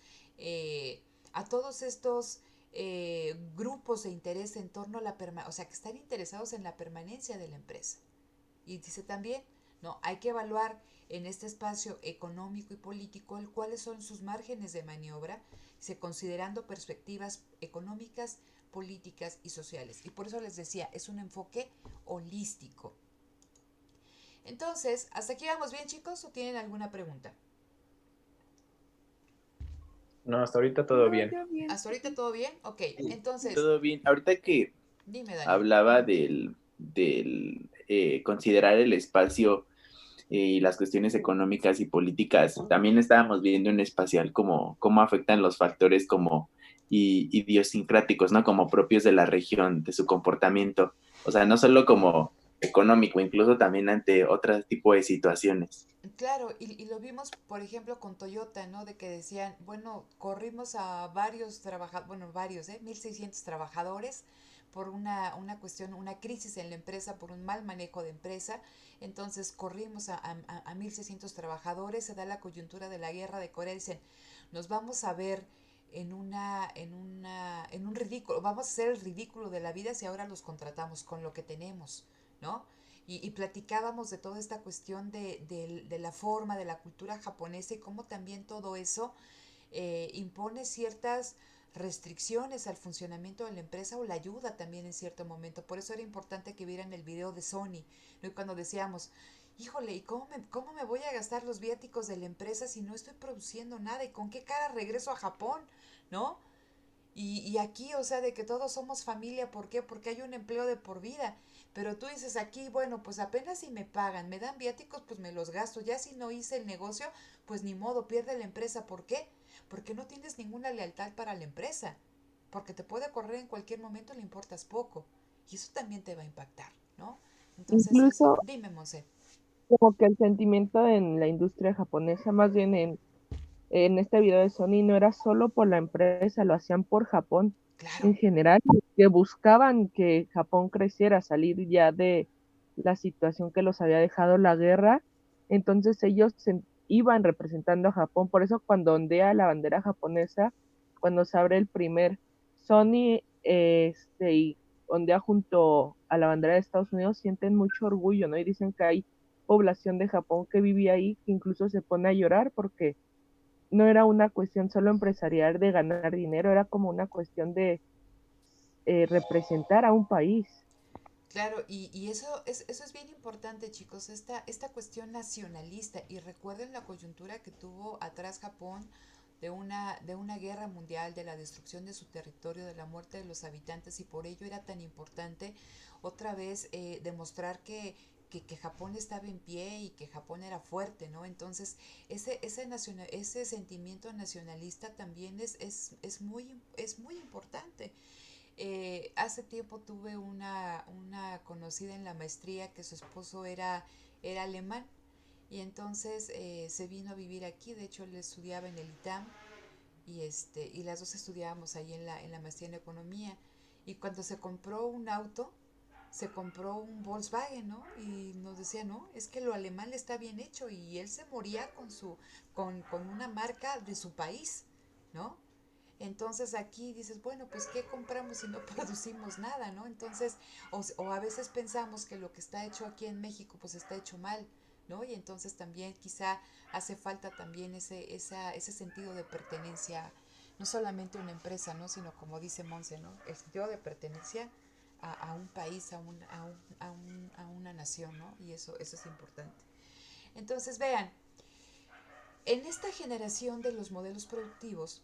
a todos estos grupos de interés en torno a la permanencia, o sea, que están interesados en la permanencia de la empresa. Y dice también, no, hay que evaluar en este espacio económico y político cuáles son sus márgenes de maniobra, considerando perspectivas económicas, políticas y sociales. Y por eso les decía, es un enfoque holístico. Entonces, ¿hasta aquí vamos bien, chicos? ¿O tienen alguna pregunta?
No, hasta ahorita todo
No,
bien.
yo bien.
¿Hasta ahorita todo bien? Ok,
Sí,
entonces,
todo bien. Ahorita que
dime, Dani.
hablaba del considerar el espacio y las cuestiones económicas y políticas, también estábamos viendo en espacial cómo afectan los factores como idiosincráticos, ¿no? Como propios de la región, de su comportamiento. O sea, no solo como económico, incluso también ante otro tipo de situaciones.
Claro, y lo vimos, por ejemplo, con Toyota, ¿no? De que decían, bueno, corrimos a varios trabajadores, bueno, varios, 1.600 trabajadores por una cuestión, una crisis en la empresa, por un mal manejo de empresa. Entonces corrimos a 1.600 trabajadores, se da la coyuntura de la guerra de Corea, dicen, nos vamos a ver en un ridículo, vamos a hacer el ridículo de la vida si ahora los contratamos con lo que tenemos, ¿no? Y platicábamos de toda esta cuestión de la forma, de la cultura japonesa y cómo también todo eso impone ciertas restricciones al funcionamiento de la empresa o la ayuda también en cierto momento. Por eso era importante que vieran el video de Sony, ¿no? Y cuando decíamos, híjole, ¿y cómo me voy a gastar los viáticos de la empresa si no estoy produciendo nada? ¿Y con qué cara regreso a Japón? ¿No? Y aquí, o sea, de que todos somos familia, ¿por qué? Porque hay un empleo de por vida. Pero tú dices aquí, bueno, pues apenas si me pagan, me dan viáticos, pues me los gasto. Ya si no hice el negocio, pues ni modo, pierde la empresa. ¿Por qué? Porque no tienes ninguna lealtad para la empresa. Porque te puede correr en cualquier momento, le importas poco. Y eso también te va a impactar, ¿no? Entonces, eso,
Incluso
dime, Monse.
como que el sentimiento en la industria japonesa, más bien en este video de Sony, no era solo por la empresa, lo hacían por Japón
Claro,
en general, que buscaban que Japón creciera, salir ya de la situación que los había dejado la guerra. Entonces ellos iban representando a Japón. Por eso cuando ondea la bandera japonesa, cuando se abre el primer Sony y ondea junto a la bandera de Estados Unidos, sienten mucho orgullo, ¿no? Y dicen que hay población de Japón que vivía ahí, que incluso se pone a llorar porque no era una cuestión solo empresarial de ganar dinero, era como una cuestión de representar a un país.
claro, y eso es bien importante, chicos, esta cuestión nacionalista. Y recuerden la coyuntura que tuvo atrás Japón de una guerra mundial, de la destrucción de su territorio, de la muerte de los habitantes, y por ello era tan importante otra vez demostrar que Japón estaba en pie y que Japón era fuerte, ¿no? Entonces, ese sentimiento nacionalista también es muy importante. Hace tiempo tuve una conocida en la maestría que su esposo era alemán y entonces se vino a vivir aquí. De hecho él estudiaba en el ITAM y las dos estudiábamos ahí en la maestría en economía. Y cuando se compró un auto, se compró un Volkswagen, ¿no? Y nos decía, no, es que lo alemán le está bien hecho y él se moría con una marca de su país, ¿no? Entonces aquí dices, bueno, pues ¿qué compramos si no producimos nada, ¿no? Entonces, o a veces pensamos que lo que está hecho aquí en México pues está hecho mal, ¿no? Y entonces también quizá hace falta también ese sentido de pertenencia, no solamente a una empresa, ¿no? Sino como dice Monse, ¿no? El sentido de pertenencia a un país, a una nación, ¿no? Y eso es importante. Entonces, vean, en esta generación de los modelos productivos,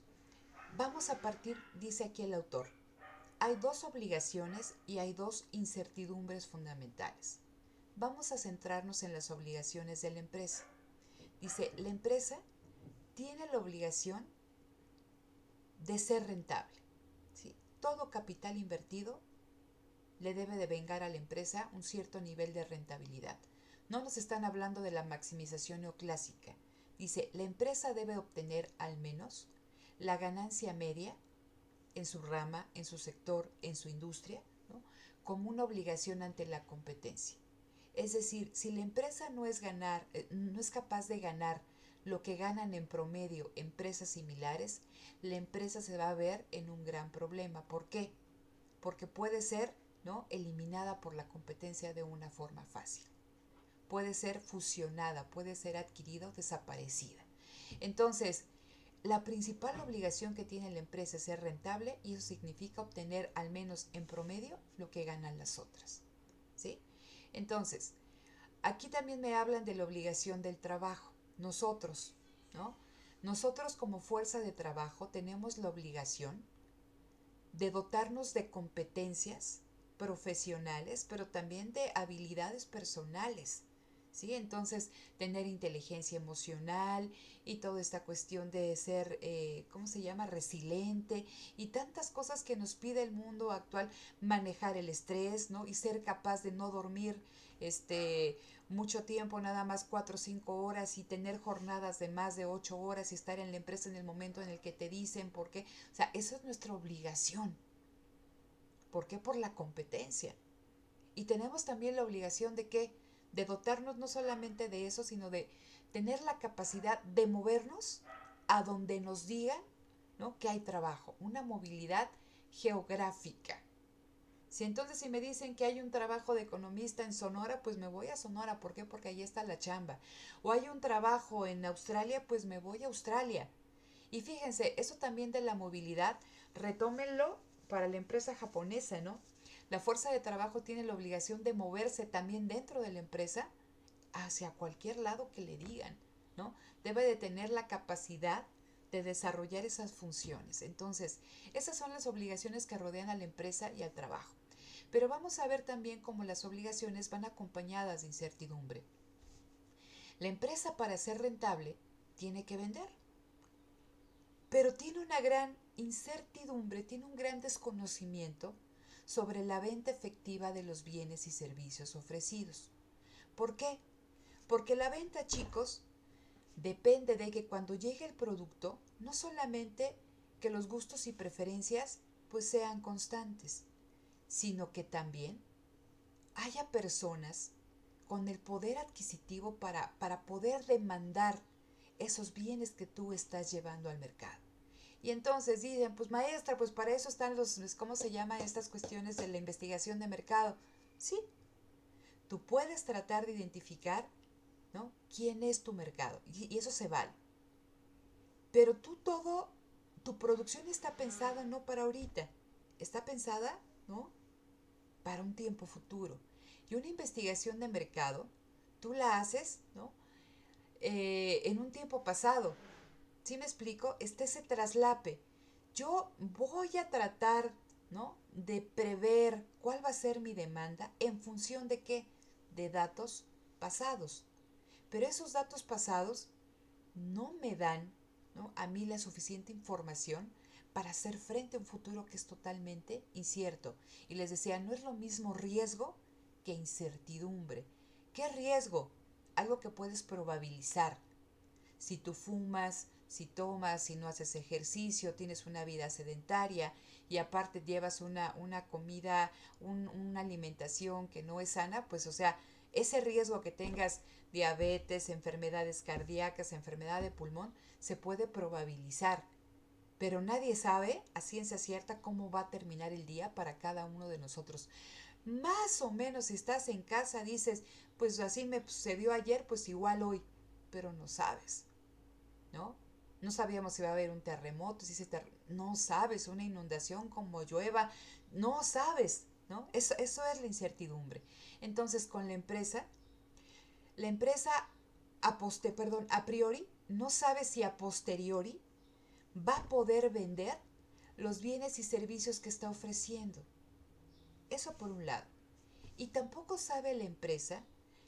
vamos a partir, dice aquí el autor, hay dos obligaciones y hay dos incertidumbres fundamentales. Vamos a centrarnos en las obligaciones de la empresa. Dice, la empresa tiene la obligación de ser rentable. ¿Sí? Todo capital invertido le debe de vengar a la empresa un cierto nivel de rentabilidad. No nos están hablando de la maximización neoclásica. Dice, la empresa debe obtener al menos la ganancia media en su rama, en su sector, en su industria, ¿no? Como una obligación ante la competencia. Es decir, si la empresa no es capaz de ganar lo que ganan en promedio empresas similares, la empresa se va a ver en un gran problema. ¿Por qué? Porque puede ser, ¿no?, eliminada por la competencia de una forma fácil. Puede ser fusionada, puede ser adquirida o desaparecida. Entonces, la principal obligación que tiene la empresa es ser rentable y eso significa obtener al menos en promedio lo que ganan las otras. ¿Sí? Entonces, aquí también me hablan de la obligación del trabajo. Nosotros, ¿no? Nosotros como fuerza de trabajo tenemos la obligación de dotarnos de competencias profesionales, pero también de habilidades personales. ¿Sí? Entonces, tener inteligencia emocional y toda esta cuestión de ser, ¿cómo se llama?, resiliente y tantas cosas que nos pide el mundo actual, manejar el estrés, ¿no? Y ser capaz de no dormir mucho tiempo, nada más 4 o 5 horas y tener jornadas de más de 8 horas y estar en la empresa en el momento en el que te dicen por qué. O sea, eso es nuestra obligación. ¿Por qué? Por la competencia. Y tenemos también la obligación de que de dotarnos no solamente de eso, sino de tener la capacidad de movernos a donde nos digan, ¿no?, que hay trabajo, una movilidad geográfica. Si entonces si me dicen que hay un trabajo de economista en Sonora, pues me voy a Sonora. ¿Por qué? Porque ahí está la chamba. O hay un trabajo en Australia, pues me voy a Australia. Y fíjense, eso también de la movilidad, retómenlo para la empresa japonesa, ¿no? La fuerza de trabajo tiene la obligación de moverse también dentro de la empresa hacia cualquier lado que le digan, ¿no? Debe de tener la capacidad de desarrollar esas funciones. Entonces, esas son las obligaciones que rodean a la empresa y al trabajo. Pero vamos a ver también cómo las obligaciones van acompañadas de incertidumbre. La empresa, para ser rentable, tiene que vender, pero tiene una gran incertidumbre, tiene un gran desconocimiento sobre la venta efectiva de los bienes y servicios ofrecidos. ¿Por qué? Porque la venta, chicos, depende de que cuando llegue el producto, no solamente que los gustos y preferencias pues sean constantes, sino que también haya personas con el poder adquisitivo para poder demandar esos bienes que tú estás llevando al mercado. Y entonces dicen, pues maestra, pues para eso están ¿cómo se llama estas cuestiones de la investigación de mercado? Sí, tú puedes tratar de identificar, ¿no?, quién es tu mercado, y eso se vale. Pero tu producción está pensada no para ahorita, está pensada, ¿no?, para un tiempo futuro. Y una investigación de mercado, tú la haces, ¿no?, en un tiempo pasado. ¿Sí me explico? Ese traslape. Yo voy a tratar, ¿no?, de prever cuál va a ser mi demanda en función de qué, de datos pasados. Pero esos datos pasados no me dan, ¿no?, a mí la suficiente información para hacer frente a un futuro que es totalmente incierto. Y les decía, no es lo mismo riesgo que incertidumbre. ¿Qué riesgo? Algo que puedes probabilizar. Si tú fumas, si tomas, si no haces ejercicio, tienes una vida sedentaria y aparte llevas una comida, una alimentación que no es sana, pues o sea, ese riesgo que tengas diabetes, enfermedades cardíacas, enfermedad de pulmón, se puede probabilizar. Pero nadie sabe a ciencia cierta cómo va a terminar el día para cada uno de nosotros. Más o menos si estás en casa dices, pues así me sucedió ayer, pues igual hoy, pero no sabes, ¿no? No sabíamos si va a haber un terremoto, no sabes, una inundación como llueva, no sabes, ¿no? Eso es la incertidumbre. Entonces, con la empresa a priori no sabe si a posteriori va a poder vender los bienes y servicios que está ofreciendo. Eso por un lado. Y tampoco sabe la empresa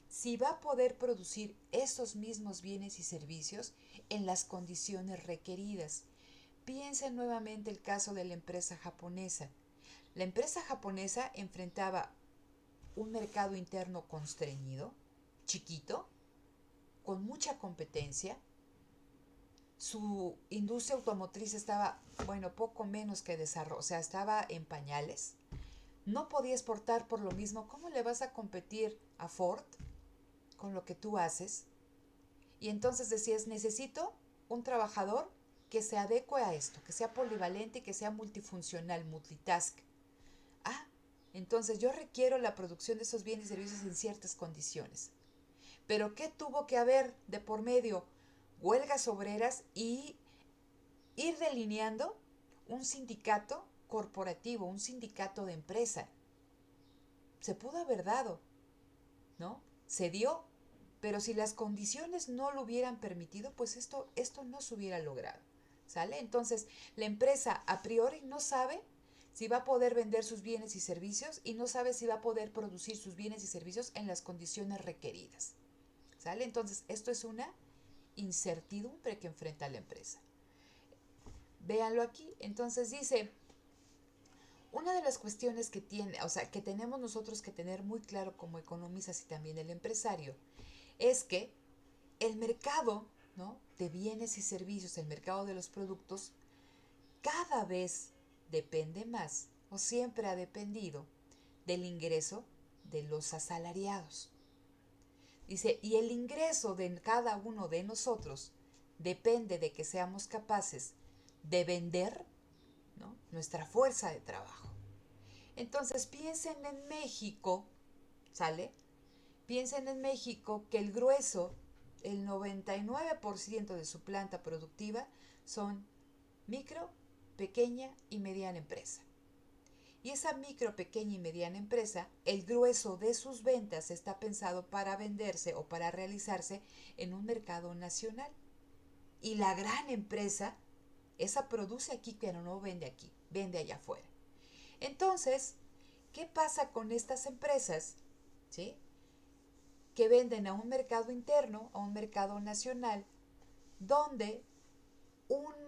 si va a poder producir esos mismos bienes y servicios en las condiciones requeridas. Piensa nuevamente el caso de la empresa japonesa. La empresa japonesa enfrentaba un mercado interno constreñido, chiquito, con mucha competencia. Su industria automotriz estaba, bueno, poco menos que desarrollo, o sea, estaba en pañales. No podía exportar por lo mismo. ¿Cómo le vas a competir a Ford con lo que tú haces? Y entonces decías, necesito un trabajador que se adecue a esto, que sea polivalente y que sea multifuncional, multitask. Ah, entonces yo requiero la producción de esos bienes y servicios en ciertas condiciones. Pero ¿qué tuvo que haber de por medio? Huelgas obreras y ir delineando un sindicato corporativo, un sindicato de empresa. Se pudo haber dado, ¿no? Se dio, pero si las condiciones no lo hubieran permitido, pues esto no se hubiera logrado, ¿sale? Entonces, la empresa a priori no sabe si va a poder vender sus bienes y servicios y no sabe si va a poder producir sus bienes y servicios en las condiciones requeridas. ¿Sale? Entonces, esto es una incertidumbre que enfrenta la empresa. Véanlo aquí. Entonces dice, una de las cuestiones que tiene, o sea, que tenemos nosotros que tener muy claro como economistas y también el empresario, es que el mercado, ¿no?, de bienes y servicios, el mercado de los productos, cada vez depende más, o siempre ha dependido, del ingreso de los asalariados. Dice, y el ingreso de cada uno de nosotros depende de que seamos capaces de vender, ¿no?, nuestra fuerza de trabajo. Entonces piensen en México, ¿sale? Piensen en México que el grueso, el 99% de su planta productiva son micro, pequeña y mediana empresa. Y esa micro, pequeña y mediana empresa, el grueso de sus ventas está pensado para venderse o para realizarse en un mercado nacional. Y la gran empresa, esa produce aquí pero no vende aquí, vende allá afuera. Entonces, ¿qué pasa con estas empresas, ¿sí?, que venden a un mercado interno, a un mercado nacional, donde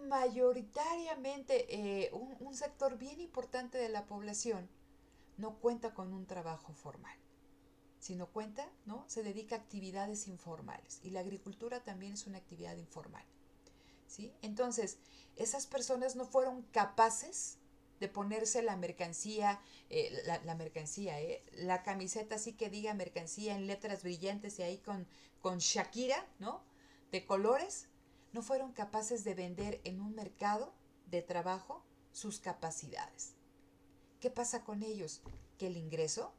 mayoritariamente un sector bien importante de la población no cuenta con un trabajo formal, sino cuenta, ¿no?, se dedica a actividades informales, y la agricultura también es una actividad informal, ¿sí? Entonces, esas personas no fueron capaces de ponerse la mercancía, la camiseta así que diga mercancía en letras brillantes y ahí con Shakira, ¿no?, de colores. No fueron capaces de vender en un mercado de trabajo sus capacidades. ¿Qué pasa con ellos? Que el ingreso,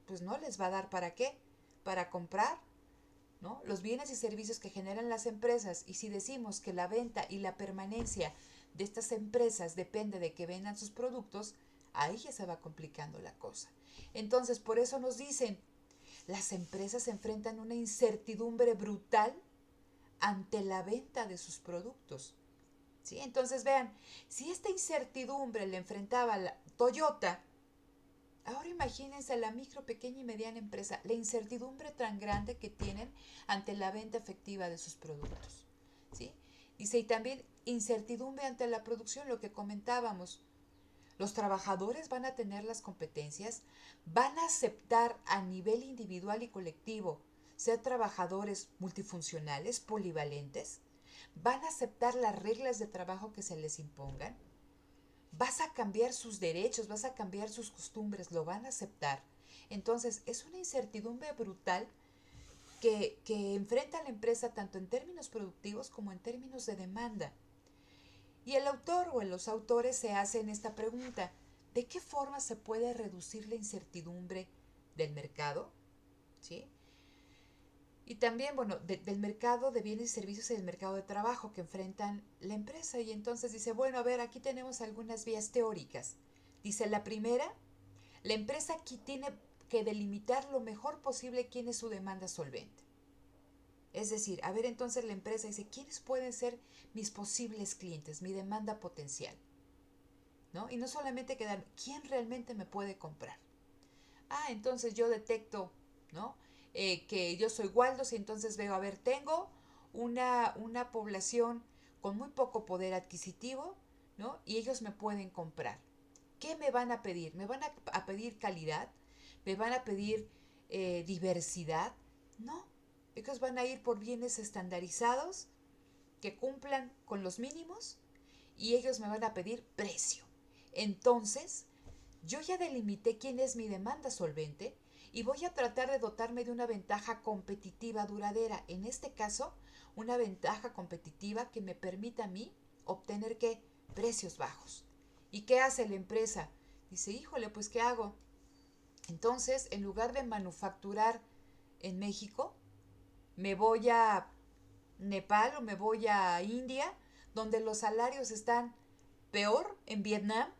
pues no les va a dar ¿para qué? Para comprar, ¿no?, los bienes y servicios que generan las empresas. Y si decimos que la venta y la permanencia de estas empresas depende de que vendan sus productos, ahí ya se va complicando la cosa. Entonces, por eso nos dicen, las empresas enfrentan una incertidumbre brutal ante la venta de sus productos, ¿sí? Entonces, vean, si esta incertidumbre le enfrentaba la Toyota, ahora imagínense a la micro, pequeña y mediana empresa, la incertidumbre tan grande que tienen ante la venta efectiva de sus productos, ¿sí? Dice, y también incertidumbre ante la producción, lo que comentábamos. Los trabajadores van a tener las competencias, van a aceptar a nivel individual y colectivo ser trabajadores multifuncionales, polivalentes, van a aceptar las reglas de trabajo que se les impongan, vas a cambiar sus derechos, vas a cambiar sus costumbres, lo van a aceptar. Entonces, es una incertidumbre brutal que enfrenta a la empresa tanto en términos productivos como en términos de demanda. Y el autor o los autores se hacen esta pregunta: ¿de qué forma se puede reducir la incertidumbre del mercado? ¿Sí? Y también, bueno, del mercado de bienes y servicios y del mercado de trabajo que enfrentan la empresa. Y entonces dice, bueno, a ver, aquí tenemos algunas vías teóricas. Dice, la primera, la empresa aquí tiene que delimitar lo mejor posible quién es su demanda solvente. Es decir, a ver, entonces la empresa dice, ¿quiénes pueden ser mis posibles clientes, mi demanda potencial? ¿No? Y no solamente quedar, ¿quién realmente me puede comprar? Ah, entonces yo detecto, ¿no?, que yo soy Waldos, y entonces veo, a ver, tengo una población con muy poco poder adquisitivo, ¿no?, y ellos me pueden comprar. ¿Qué me van a pedir? ¿Me van a pedir calidad? ¿Me van a pedir diversidad? No, ellos van a ir por bienes estandarizados que cumplan con los mínimos, y ellos me van a pedir precio. Entonces, yo ya delimité quién es mi demanda solvente y voy a tratar de dotarme de una ventaja competitiva duradera. En este caso, una ventaja competitiva que me permita a mí obtener, ¿qué? Precios bajos. ¿Y qué hace la empresa? Dice, híjole, pues ¿qué hago? Entonces, en lugar de manufacturar en México, me voy a Nepal o me voy a India, donde los salarios están peor, en Vietnam,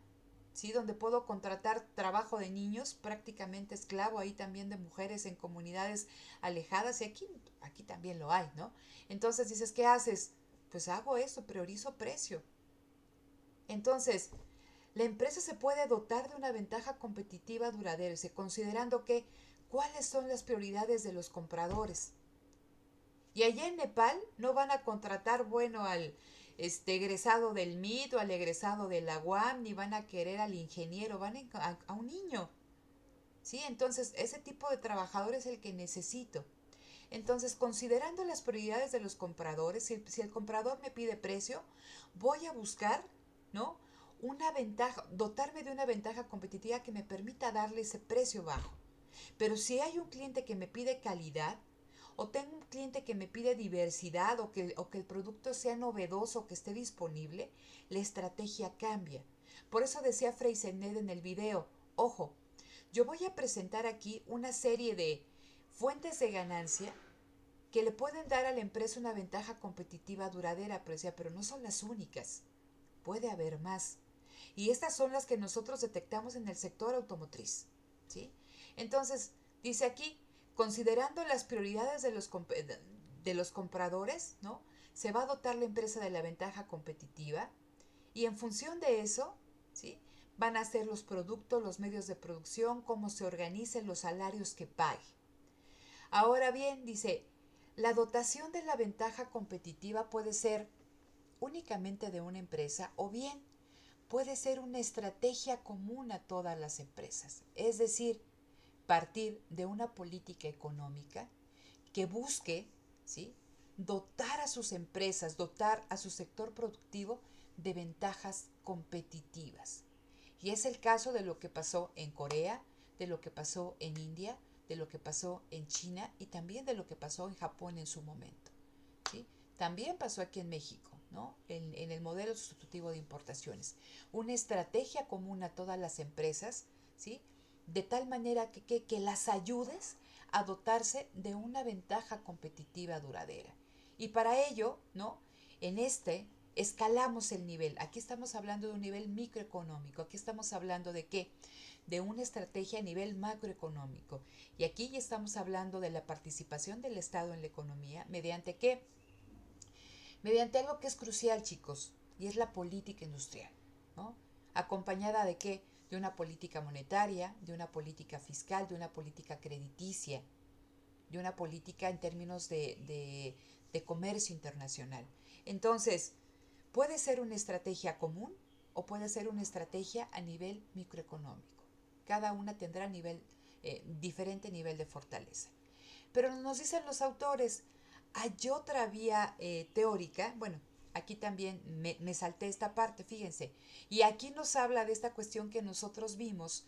¿sí?, donde puedo contratar trabajo de niños, prácticamente esclavo, ahí también de mujeres en comunidades alejadas, y aquí también lo hay, ¿no? Entonces dices, ¿qué haces? Pues hago eso, priorizo precio. Entonces, La empresa se puede dotar de una ventaja competitiva duradera, considerando que cuáles son las prioridades de los compradores. Y allá en Nepal no van a contratar, bueno, al egresado del MIT o al egresado de la UAM, ni van a querer al ingeniero, van a un niño. ¿Sí? Entonces, ese tipo de trabajador es el que necesito. Entonces, considerando las prioridades de los compradores, si el comprador me pide precio, voy a buscar, ¿no? Una ventaja, dotarme de una ventaja competitiva que me permita darle ese precio bajo. Pero si hay un cliente que me pide calidad, o tengo un cliente que me pide diversidad, o que el producto sea novedoso, que esté disponible, la estrategia cambia. Por eso decía Freysenet en el video, ojo, yo voy a presentar aquí una serie de fuentes de ganancia que le pueden dar a la empresa una ventaja competitiva duradera, pero no son las únicas. Puede haber más. Y estas son las que nosotros detectamos en el sector automotriz. ¿Sí? Entonces, dice aquí, considerando las prioridades de los compradores, ¿no? Se va a dotar la empresa de la ventaja competitiva y en función de eso, ¿sí? Van a ser los productos, los medios de producción, cómo se organicen, los salarios que pague. Ahora bien, dice, la dotación de la ventaja competitiva puede ser únicamente de una empresa o bien puede ser una estrategia común a todas las empresas. Es decir, partir de una política económica que busque, ¿sí?, dotar a sus empresas, dotar a su sector productivo de ventajas competitivas. Y es el caso de lo que pasó en Corea, de lo que pasó en India, de lo que pasó en China y también de lo que pasó en Japón en su momento. ¿Sí? También pasó aquí en México, ¿no? En el modelo sustitutivo de importaciones. Una estrategia común a todas las empresas, ¿sí? De tal manera que las ayudes a dotarse de una ventaja competitiva duradera. Y para ello, ¿no? En escalamos el nivel. Aquí estamos hablando de un nivel microeconómico. Aquí estamos hablando de qué? De una estrategia a nivel macroeconómico. Y aquí ya estamos hablando de la participación del Estado en la economía. ¿Mediante qué? Mediante algo que es crucial, chicos, y es la política industrial, ¿no? ¿Acompañada de qué? De una política monetaria, de una política fiscal, de una política crediticia, de una política en términos de comercio internacional. Entonces, puede ser una estrategia común o puede ser una estrategia a nivel microeconómico. Cada una tendrá diferente nivel de fortaleza. Pero nos dicen los autores, hay otra vía teórica, bueno, aquí también me salté esta parte, fíjense, y aquí nos habla de esta cuestión que nosotros vimos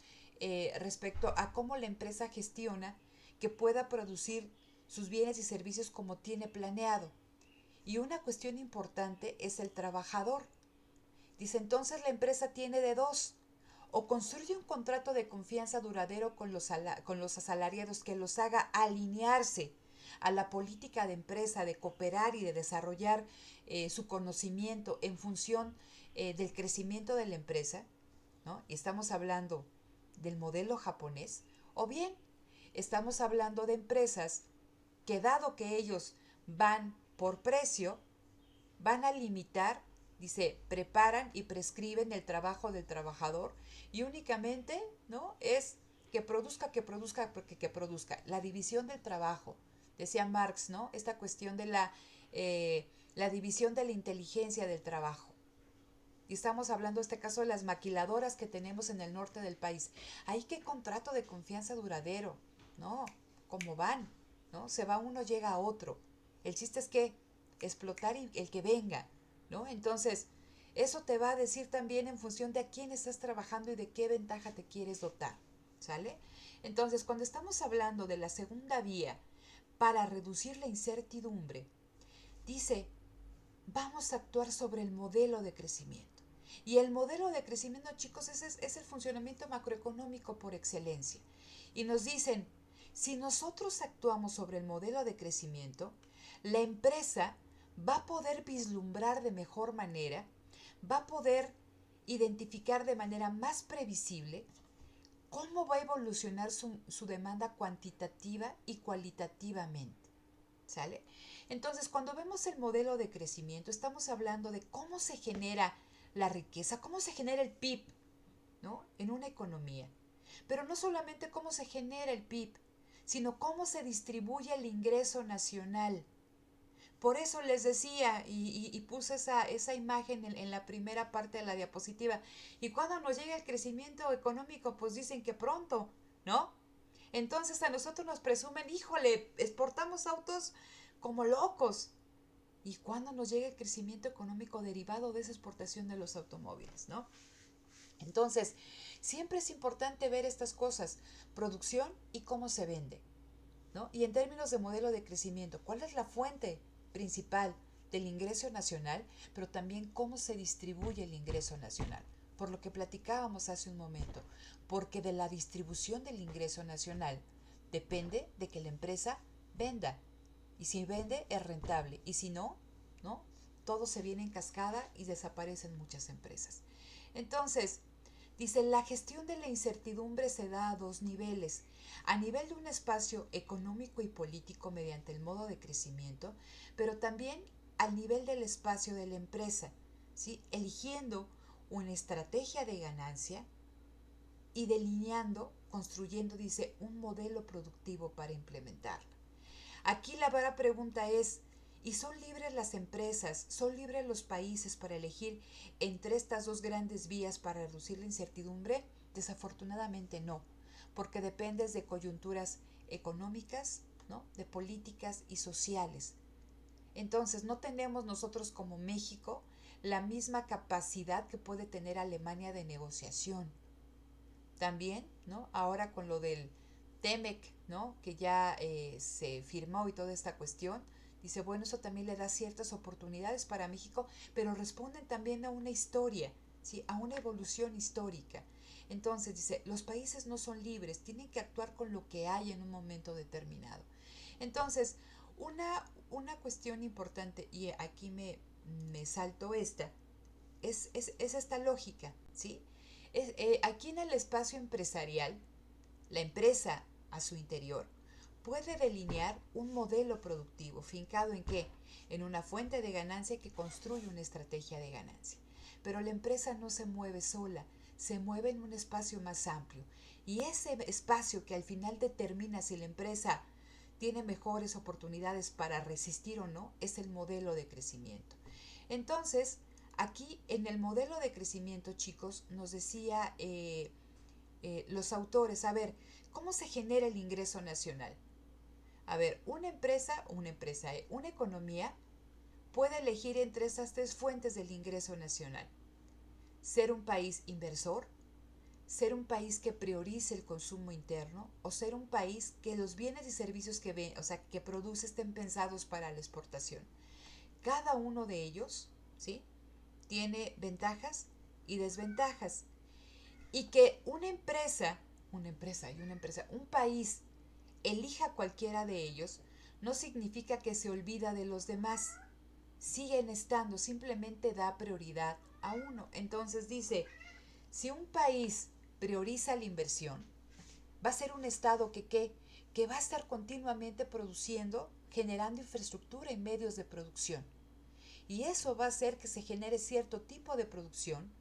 respecto a cómo la empresa gestiona que pueda producir sus bienes y servicios como tiene planeado. Y una cuestión importante es el trabajador. Dice, entonces la empresa tiene de dos. O construye un contrato de confianza duradero con los asalariados que los haga alinearse a la política de empresa, de cooperar y de desarrollar su conocimiento en función del crecimiento de la empresa, ¿no? Y estamos hablando del modelo japonés, o bien estamos hablando de empresas que dado que ellos van por precio, van a limitar, dice, preparan y prescriben el trabajo del trabajador y únicamente, ¿no? Es que produzca, que produzca. La división del trabajo, decía Marx, ¿no? Esta cuestión de la división de la inteligencia del trabajo. Y estamos hablando en este caso de las maquiladoras que tenemos en el norte del país. ¿Hay qué contrato de confianza duradero? No, ¿cómo van? ¿No? Se va uno, llega a otro. El chiste es que explotar el que venga, ¿no? Entonces, eso te va a decir también en función de a quién estás trabajando y de qué ventaja te quieres dotar, ¿sale? Entonces, cuando estamos hablando de la segunda vía para reducir la incertidumbre, dice, vamos a actuar sobre el modelo de crecimiento. Y el modelo de crecimiento, chicos, es el funcionamiento macroeconómico por excelencia. Y nos dicen, si nosotros actuamos sobre el modelo de crecimiento, la empresa va a poder vislumbrar de mejor manera, va a poder identificar de manera más previsible cómo va a evolucionar su demanda cuantitativa y cualitativamente. ¿Sale? Entonces, cuando vemos el modelo de crecimiento, estamos hablando de cómo se genera la riqueza, cómo se genera el PIB, ¿no? En una economía. Pero no solamente cómo se genera el PIB, sino cómo se distribuye el ingreso nacional. Por eso les decía y puse esa imagen en la primera parte de la diapositiva. Y cuando nos llega el crecimiento económico, pues dicen que pronto, ¿no? Entonces a nosotros nos presumen, híjole, exportamos autos como locos. ¿Y cuándo nos llega el crecimiento económico derivado de esa exportación de los automóviles, ¿no? Entonces, siempre es importante ver estas cosas, producción y cómo se vende, ¿no? Y en términos de modelo de crecimiento, ¿cuál es la fuente principal del ingreso nacional, pero también cómo se distribuye el ingreso nacional? Por lo que platicábamos hace un momento, porque de la distribución del ingreso nacional depende de que la empresa venda. Y si vende es rentable, y si no, ¿no? Todo se viene en cascada y desaparecen muchas empresas. Entonces, dice, la gestión de la incertidumbre se da a dos niveles. A nivel de un espacio económico y político mediante el modo de crecimiento, pero también al nivel del espacio de la empresa, ¿sí? Eligiendo una estrategia de ganancia y delineando, construyendo, dice, un modelo productivo para implementarla. Aquí la verdadera pregunta es, ¿y son libres las empresas, son libres los países para elegir entre estas dos grandes vías para reducir la incertidumbre? Desafortunadamente no, porque dependes de coyunturas económicas, ¿no? De políticas y sociales. Entonces, no tenemos nosotros como México la misma capacidad que puede tener Alemania de negociación. También, ¿no? Ahora con lo del TEMEC, ¿no? Que ya se firmó y toda esta cuestión, dice, bueno, eso también le da ciertas oportunidades para México, pero responden también a una historia, ¿sí? A una evolución histórica. Entonces, dice, los países no son libres, tienen que actuar con lo que hay en un momento determinado. Entonces, una cuestión importante, y aquí me salto esta, es esta lógica, ¿sí? Aquí en el espacio empresarial, la empresa a su interior puede delinear un modelo productivo fincado en qué? En una fuente de ganancia que construye una estrategia de ganancia. Pero la empresa no se mueve sola, se mueve en un espacio más amplio. Y ese espacio que al final determina si la empresa tiene mejores oportunidades para resistir o no, es el modelo de crecimiento. Entonces, aquí en el modelo de crecimiento, chicos, nos decía los autores, a ver, ¿cómo se genera el ingreso nacional? A ver, una economía puede elegir entre esas tres fuentes del ingreso nacional. Ser un país inversor, ser un país que priorice el consumo interno o ser un país que los bienes y servicios que produce estén pensados para la exportación. Cada uno de ellos, ¿sí? Tiene ventajas y desventajas. Y que un país elija cualquiera de ellos, no significa que se olvida de los demás. Siguen estando, simplemente da prioridad a uno. Entonces dice, si un país prioriza la inversión, va a ser un estado que va a estar continuamente produciendo, generando infraestructura y medios de producción. Y eso va a hacer que se genere cierto tipo de producción,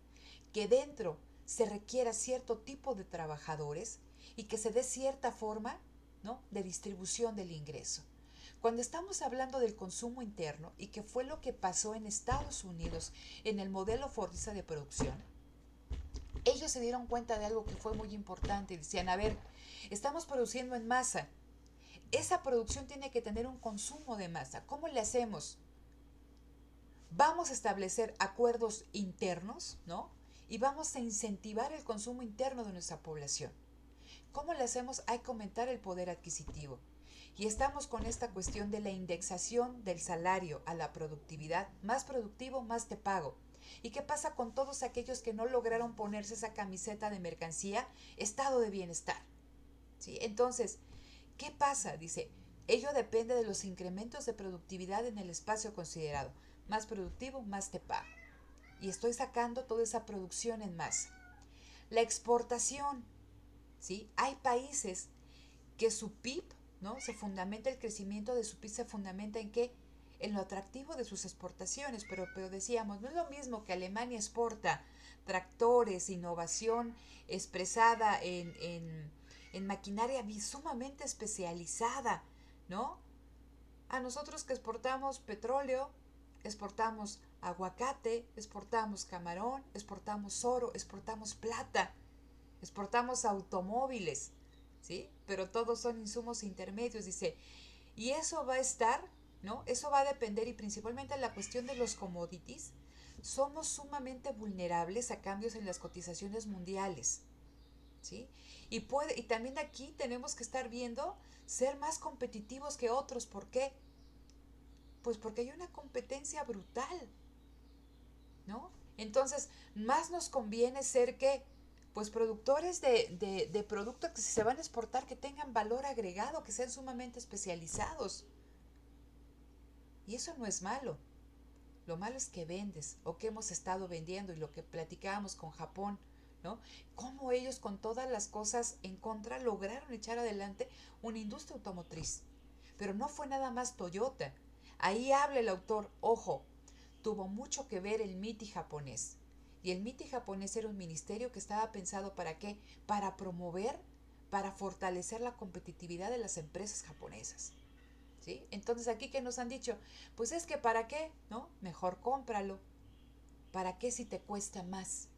que dentro se requiera cierto tipo de trabajadores y que se dé cierta forma, ¿no? De distribución del ingreso. Cuando estamos hablando del consumo interno y que fue lo que pasó en Estados Unidos en el modelo Fordista de producción, ellos se dieron cuenta de algo que fue muy importante y decían, a ver, estamos produciendo en masa, esa producción tiene que tener un consumo de masa. ¿Cómo le hacemos? Vamos a establecer acuerdos internos, ¿no? Y vamos a incentivar el consumo interno de nuestra población. ¿Cómo le hacemos? Hay que aumentar el poder adquisitivo. Y estamos con esta cuestión de la indexación del salario a la productividad. Más productivo, más te pago. ¿Y qué pasa con todos aquellos que no lograron ponerse esa camiseta de mercancía? Estado de bienestar. ¿Sí? Entonces, ¿qué pasa? Dice, ello depende de los incrementos de productividad en el espacio considerado. Más productivo, más te pago. Y estoy sacando toda esa producción en masa. La exportación, ¿sí? Hay países que su PIB, ¿no? Se fundamenta, el crecimiento de su PIB se fundamenta en qué? en lo atractivo de sus exportaciones, pero decíamos, no es lo mismo que Alemania exporta tractores, innovación expresada en maquinaria sumamente especializada, ¿no? A nosotros que exportamos petróleo, exportamos aguacate, exportamos camarón, exportamos oro, exportamos plata, exportamos automóviles, ¿sí? Pero todos son insumos intermedios, dice. Y eso va a estar, ¿no? Eso va a depender y principalmente en la cuestión de los commodities. Somos sumamente vulnerables a cambios en las cotizaciones mundiales, ¿sí? Y también aquí tenemos que estar viendo ser más competitivos que otros. ¿Por qué? Pues porque hay una competencia brutal, ¿no? Entonces, más nos conviene ser que, pues productores de productos que se van a exportar que tengan valor agregado, que sean sumamente especializados. Y eso no es malo. Lo malo es que vendes o que hemos estado vendiendo y lo que platicábamos con Japón, ¿no? Cómo ellos con todas las cosas en contra lograron echar adelante una industria automotriz. Pero no fue nada más Toyota. Ahí habla el autor, ojo, tuvo mucho que ver el MITI japonés. Y el MITI japonés era un ministerio que estaba pensado ¿para qué? Para promover, para fortalecer la competitividad de las empresas japonesas. ¿Sí? Entonces aquí que nos han dicho, pues es que ¿para qué? ¿No? Mejor cómpralo. ¿Para qué si te cuesta más?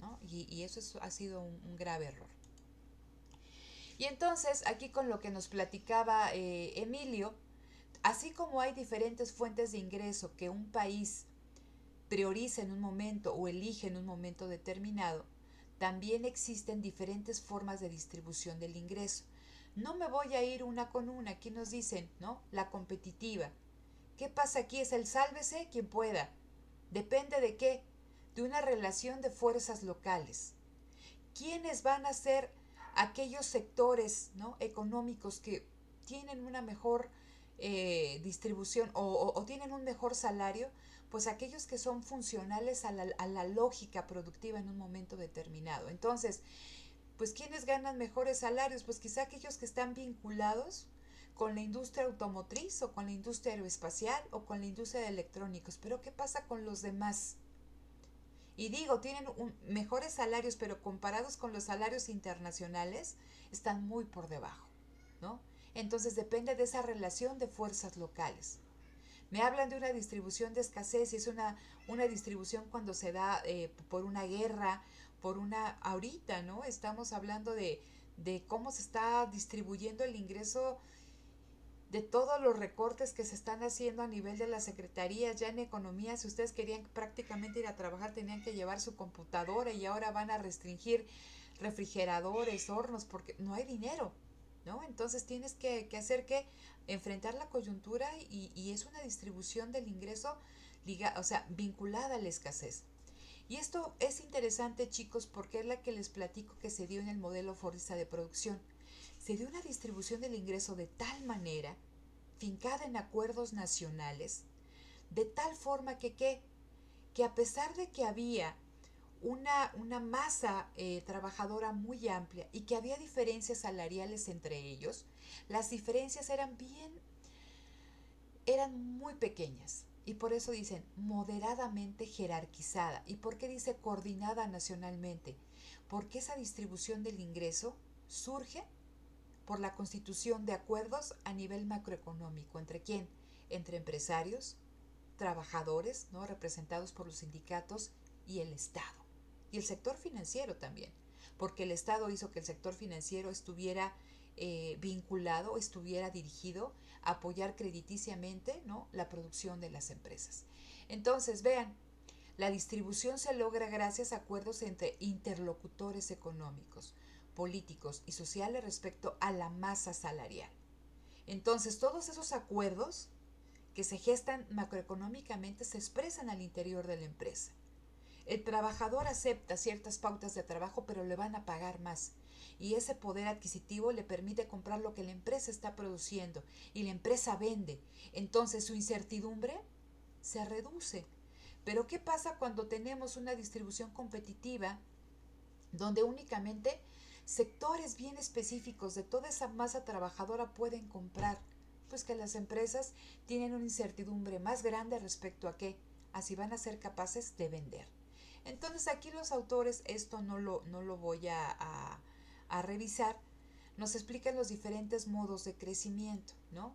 ¿No? Y eso ha sido un grave error. Y entonces aquí con lo que nos platicaba Emilio, así como hay diferentes fuentes de ingreso que un país prioriza en un momento o elige en un momento determinado, también existen diferentes formas de distribución del ingreso. No me voy a ir una con una, aquí nos dicen, ¿no? La competitiva. ¿Qué pasa aquí? Es el sálvese quien pueda. ¿Depende de qué? De una relación de fuerzas locales. ¿Quiénes van a ser aquellos sectores, ¿no?, económicos que tienen una mejor distribución o tienen un mejor salario? Pues aquellos que son funcionales a la lógica productiva en un momento determinado. Entonces, pues ¿quiénes ganan mejores salarios? Pues quizá aquellos que están vinculados con la industria automotriz o con la industria aeroespacial o con la industria de electrónicos. Pero ¿qué pasa con los demás? Y digo, tienen mejores salarios, pero comparados con los salarios internacionales, están muy por debajo, ¿no? Entonces depende de esa relación de fuerzas locales. Me hablan de una distribución de escasez y es una distribución cuando se da por una guerra, ahorita, ¿no? Estamos hablando de cómo se está distribuyendo el ingreso de todos los recortes que se están haciendo a nivel de las secretarías. Ya en economía, si ustedes querían prácticamente ir a trabajar, tenían que llevar su computadora y ahora van a restringir refrigeradores, hornos, porque no hay dinero, ¿no? Entonces tienes que hacer que enfrentar la coyuntura y es una distribución del ingreso vinculada a la escasez. Y esto es interesante, chicos, porque es la que les platico que se dio en el modelo Fordista de producción. Se dio una distribución del ingreso de tal manera, fincada en acuerdos nacionales, de tal forma que a pesar de que había una masa trabajadora muy amplia y que había diferencias salariales entre ellos, las diferencias eran muy pequeñas. Y por eso dicen moderadamente jerarquizada. ¿Y por qué dice coordinada nacionalmente? Porque esa distribución del ingreso surge por la constitución de acuerdos a nivel macroeconómico. ¿Entre quién? Entre empresarios, trabajadores, ¿no?, representados por los sindicatos, y el Estado. Y el sector financiero también, porque el Estado hizo que el sector financiero estuviera vinculado, estuviera dirigido a apoyar crediticiamente, ¿no?, la producción de las empresas. Entonces, vean, la distribución se logra gracias a acuerdos entre interlocutores económicos, políticos y sociales respecto a la masa salarial. Entonces, todos esos acuerdos que se gestan macroeconómicamente se expresan al interior de la empresa. El trabajador acepta ciertas pautas de trabajo, pero le van a pagar más. Y ese poder adquisitivo le permite comprar lo que la empresa está produciendo y la empresa vende. Entonces su incertidumbre se reduce. Pero ¿qué pasa cuando tenemos una distribución competitiva donde únicamente sectores bien específicos de toda esa masa trabajadora pueden comprar, Pues que las empresas tienen una incertidumbre más grande respecto a qué, a si van a ser capaces de vender. Entonces aquí los autores, esto no lo voy a revisar, nos explican los diferentes modos de crecimiento, ¿no?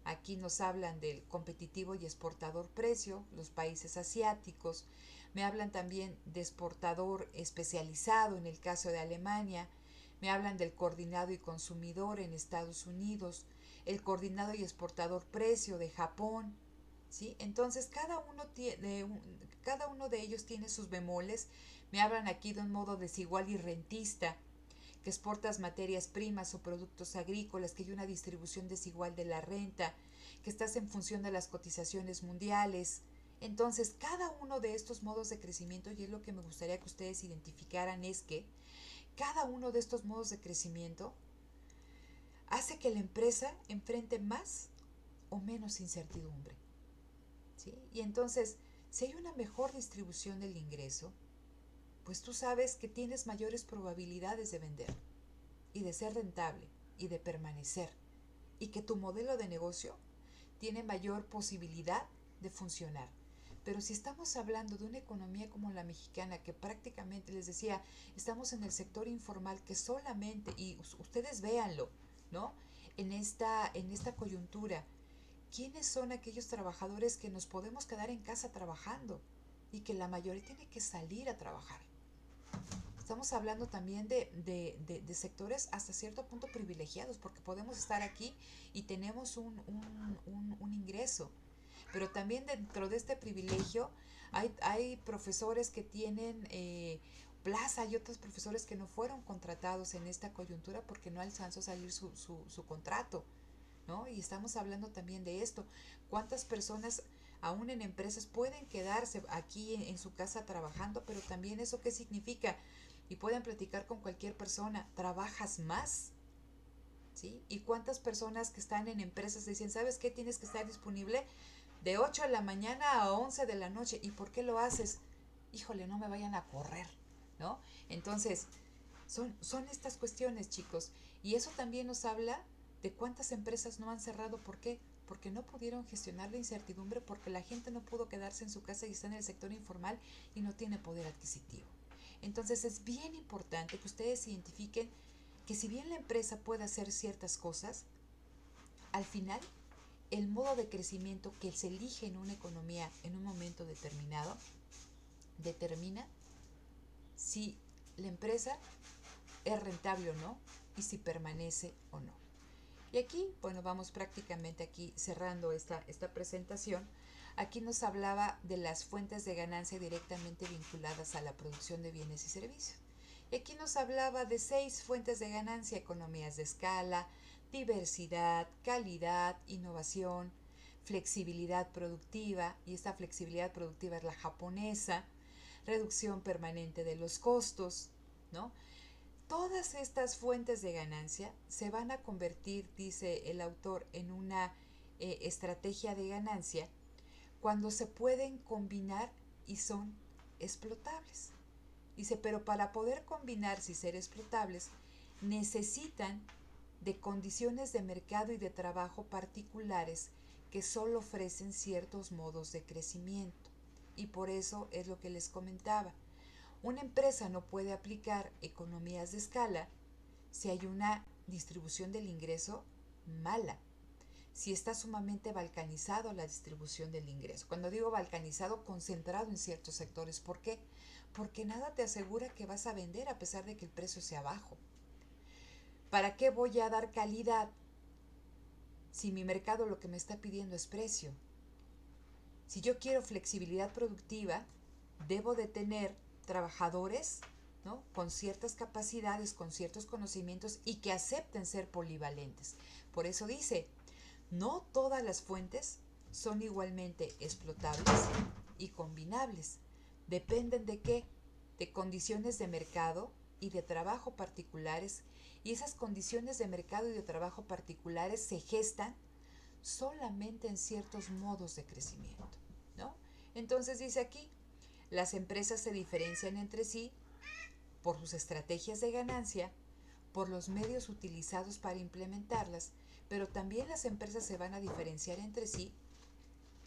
Aquí nos hablan del competitivo y exportador precio, los países asiáticos, me hablan también de exportador especializado en el caso de Alemania, me hablan del coordinado y consumidor en Estados Unidos, el coordinado y exportador precio de Japón, ¿sí? Entonces cada uno de ellos tiene sus bemoles, me hablan aquí de un modo desigual y rentista, que exportas materias primas o productos agrícolas, que hay una distribución desigual de la renta, que estás en función de las cotizaciones mundiales. Entonces, cada uno de estos modos de crecimiento, y es lo que me gustaría que ustedes identificaran, es que cada uno de estos modos de crecimiento hace que la empresa enfrente más o menos incertidumbre, ¿sí? Y entonces, si hay una mejor distribución del ingreso, pues tú sabes que tienes mayores probabilidades de vender y de ser rentable y de permanecer, y que tu modelo de negocio tiene mayor posibilidad de funcionar. Pero si estamos hablando de una economía como la mexicana, que prácticamente, les decía, estamos en el sector informal, que solamente, y ustedes véanlo, ¿no? En esta coyuntura, ¿quiénes son aquellos trabajadores que nos podemos quedar en casa trabajando y que la mayoría tiene que salir a trabajar? Estamos hablando también de sectores hasta cierto punto privilegiados, porque podemos estar aquí y tenemos un ingreso. Pero también dentro de este privilegio hay profesores que tienen plaza y otros profesores que no fueron contratados en esta coyuntura porque no alcanzó a salir su contrato, ¿no? Y estamos hablando también de esto. ¿Cuántas personas aún en empresas pueden quedarse aquí en su casa trabajando? Pero también eso qué significa, y pueden platicar con cualquier persona, trabajas más, ¿sí? Y cuántas personas que están en empresas dicen, ¿sabes qué? Tienes que estar disponible de 8 de la mañana a 11 de la noche. ¿Y por qué lo haces? Híjole, no me vayan a correr, ¿no? Entonces, son estas cuestiones, chicos. Y eso también nos habla de cuántas empresas no han cerrado. ¿Por qué? Porque no pudieron gestionar la incertidumbre, porque la gente no pudo quedarse en su casa y está en el sector informal y no tiene poder adquisitivo. Entonces es bien importante que ustedes identifiquen que si bien la empresa puede hacer ciertas cosas, al final el modo de crecimiento que se elige en una economía en un momento determinado determina si la empresa es rentable o no y si permanece o no. Y aquí, bueno, vamos prácticamente aquí cerrando esta presentación. Aquí nos hablaba de las fuentes de ganancia directamente vinculadas a la producción de bienes y servicios. Y aquí nos hablaba de 6 fuentes de ganancia: economías de escala, diversidad, calidad, innovación, flexibilidad productiva, y esta flexibilidad productiva es la japonesa, reducción permanente de los costos, ¿no? Todas estas fuentes de ganancia se van a convertir, dice el autor, en una estrategia de ganancia cuando se pueden combinar y son explotables. Dice, pero para poder combinarse y ser explotables, necesitan de condiciones de mercado y de trabajo particulares que solo ofrecen ciertos modos de crecimiento. Y por eso es lo que les comentaba. Una empresa no puede aplicar economías de escala si hay una distribución del ingreso mala, si está sumamente balcanizado la distribución del ingreso. Cuando digo balcanizado, concentrado en ciertos sectores. ¿Por qué? Porque nada te asegura que vas a vender a pesar de que el precio sea bajo. ¿Para qué voy a dar calidad si mi mercado lo que me está pidiendo es precio? Si yo quiero flexibilidad productiva, debo de tener trabajadores, ¿no?, con ciertas capacidades, con ciertos conocimientos y que acepten ser polivalentes. Por eso dice, no todas las fuentes son igualmente explotables y combinables. Dependen de qué, de condiciones de mercado y de trabajo particulares, y esas condiciones de mercado y de trabajo particulares se gestan solamente en ciertos modos de crecimiento, ¿no? Entonces dice aquí, las empresas se diferencian entre sí por sus estrategias de ganancia por los medios utilizados para implementarlas, pero también las empresas se van a diferenciar entre sí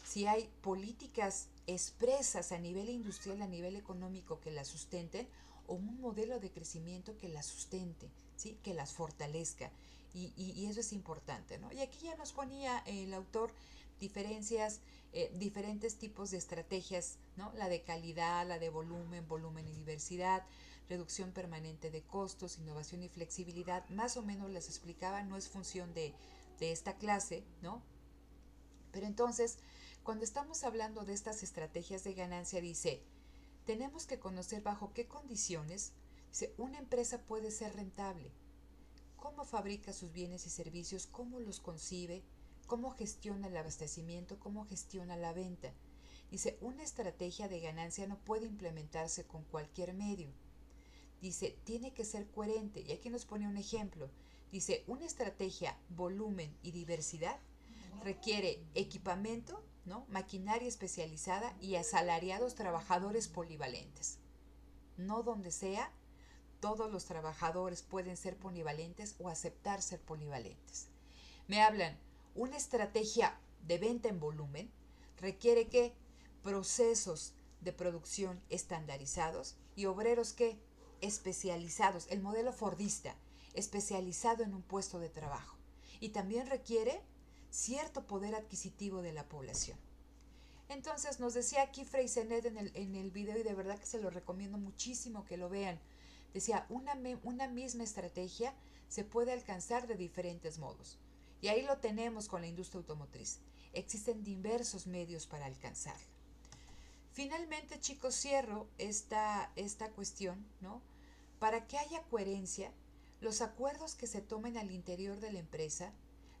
si hay políticas expresas a nivel industrial, a nivel económico que las sustenten, o un modelo de crecimiento que las sustente, ¿sí? Que las fortalezca. Y eso es importante, ¿no? Y aquí ya nos ponía el autor diferentes tipos de estrategias, ¿no? La de calidad, la de volumen y diversidad, reducción permanente de costos, innovación y flexibilidad. Más o menos las explicaba, no es función de esta clase, ¿no? Pero entonces, cuando estamos hablando de estas estrategias de ganancia, dice, tenemos que conocer bajo qué condiciones, dice, una empresa puede ser rentable, cómo fabrica sus bienes y servicios, cómo los concibe, cómo gestiona el abastecimiento, cómo gestiona la venta. Dice, una estrategia de ganancia no puede implementarse con cualquier medio. Dice, tiene que ser coherente. Y aquí nos pone un ejemplo. Dice, una estrategia, volumen y diversidad requiere equipamiento, ¿no? Maquinaria especializada y asalariados trabajadores polivalentes. No donde sea, todos los trabajadores pueden ser polivalentes o aceptar ser polivalentes. Me hablan, una estrategia de venta en volumen requiere que procesos de producción estandarizados y obreros que especializados, el modelo fordista, especializado en un puesto de trabajo. Y también requiere cierto poder adquisitivo de la población. Entonces nos decía aquí Freysenet en el video, y de verdad que se lo recomiendo muchísimo que lo vean. Decía, una misma estrategia se puede alcanzar de diferentes modos. Y ahí lo tenemos con la industria automotriz. Existen diversos medios para alcanzarla. Finalmente, chicos, cierro esta cuestión, ¿no? Para que haya coherencia, los acuerdos que se tomen al interior de la empresa,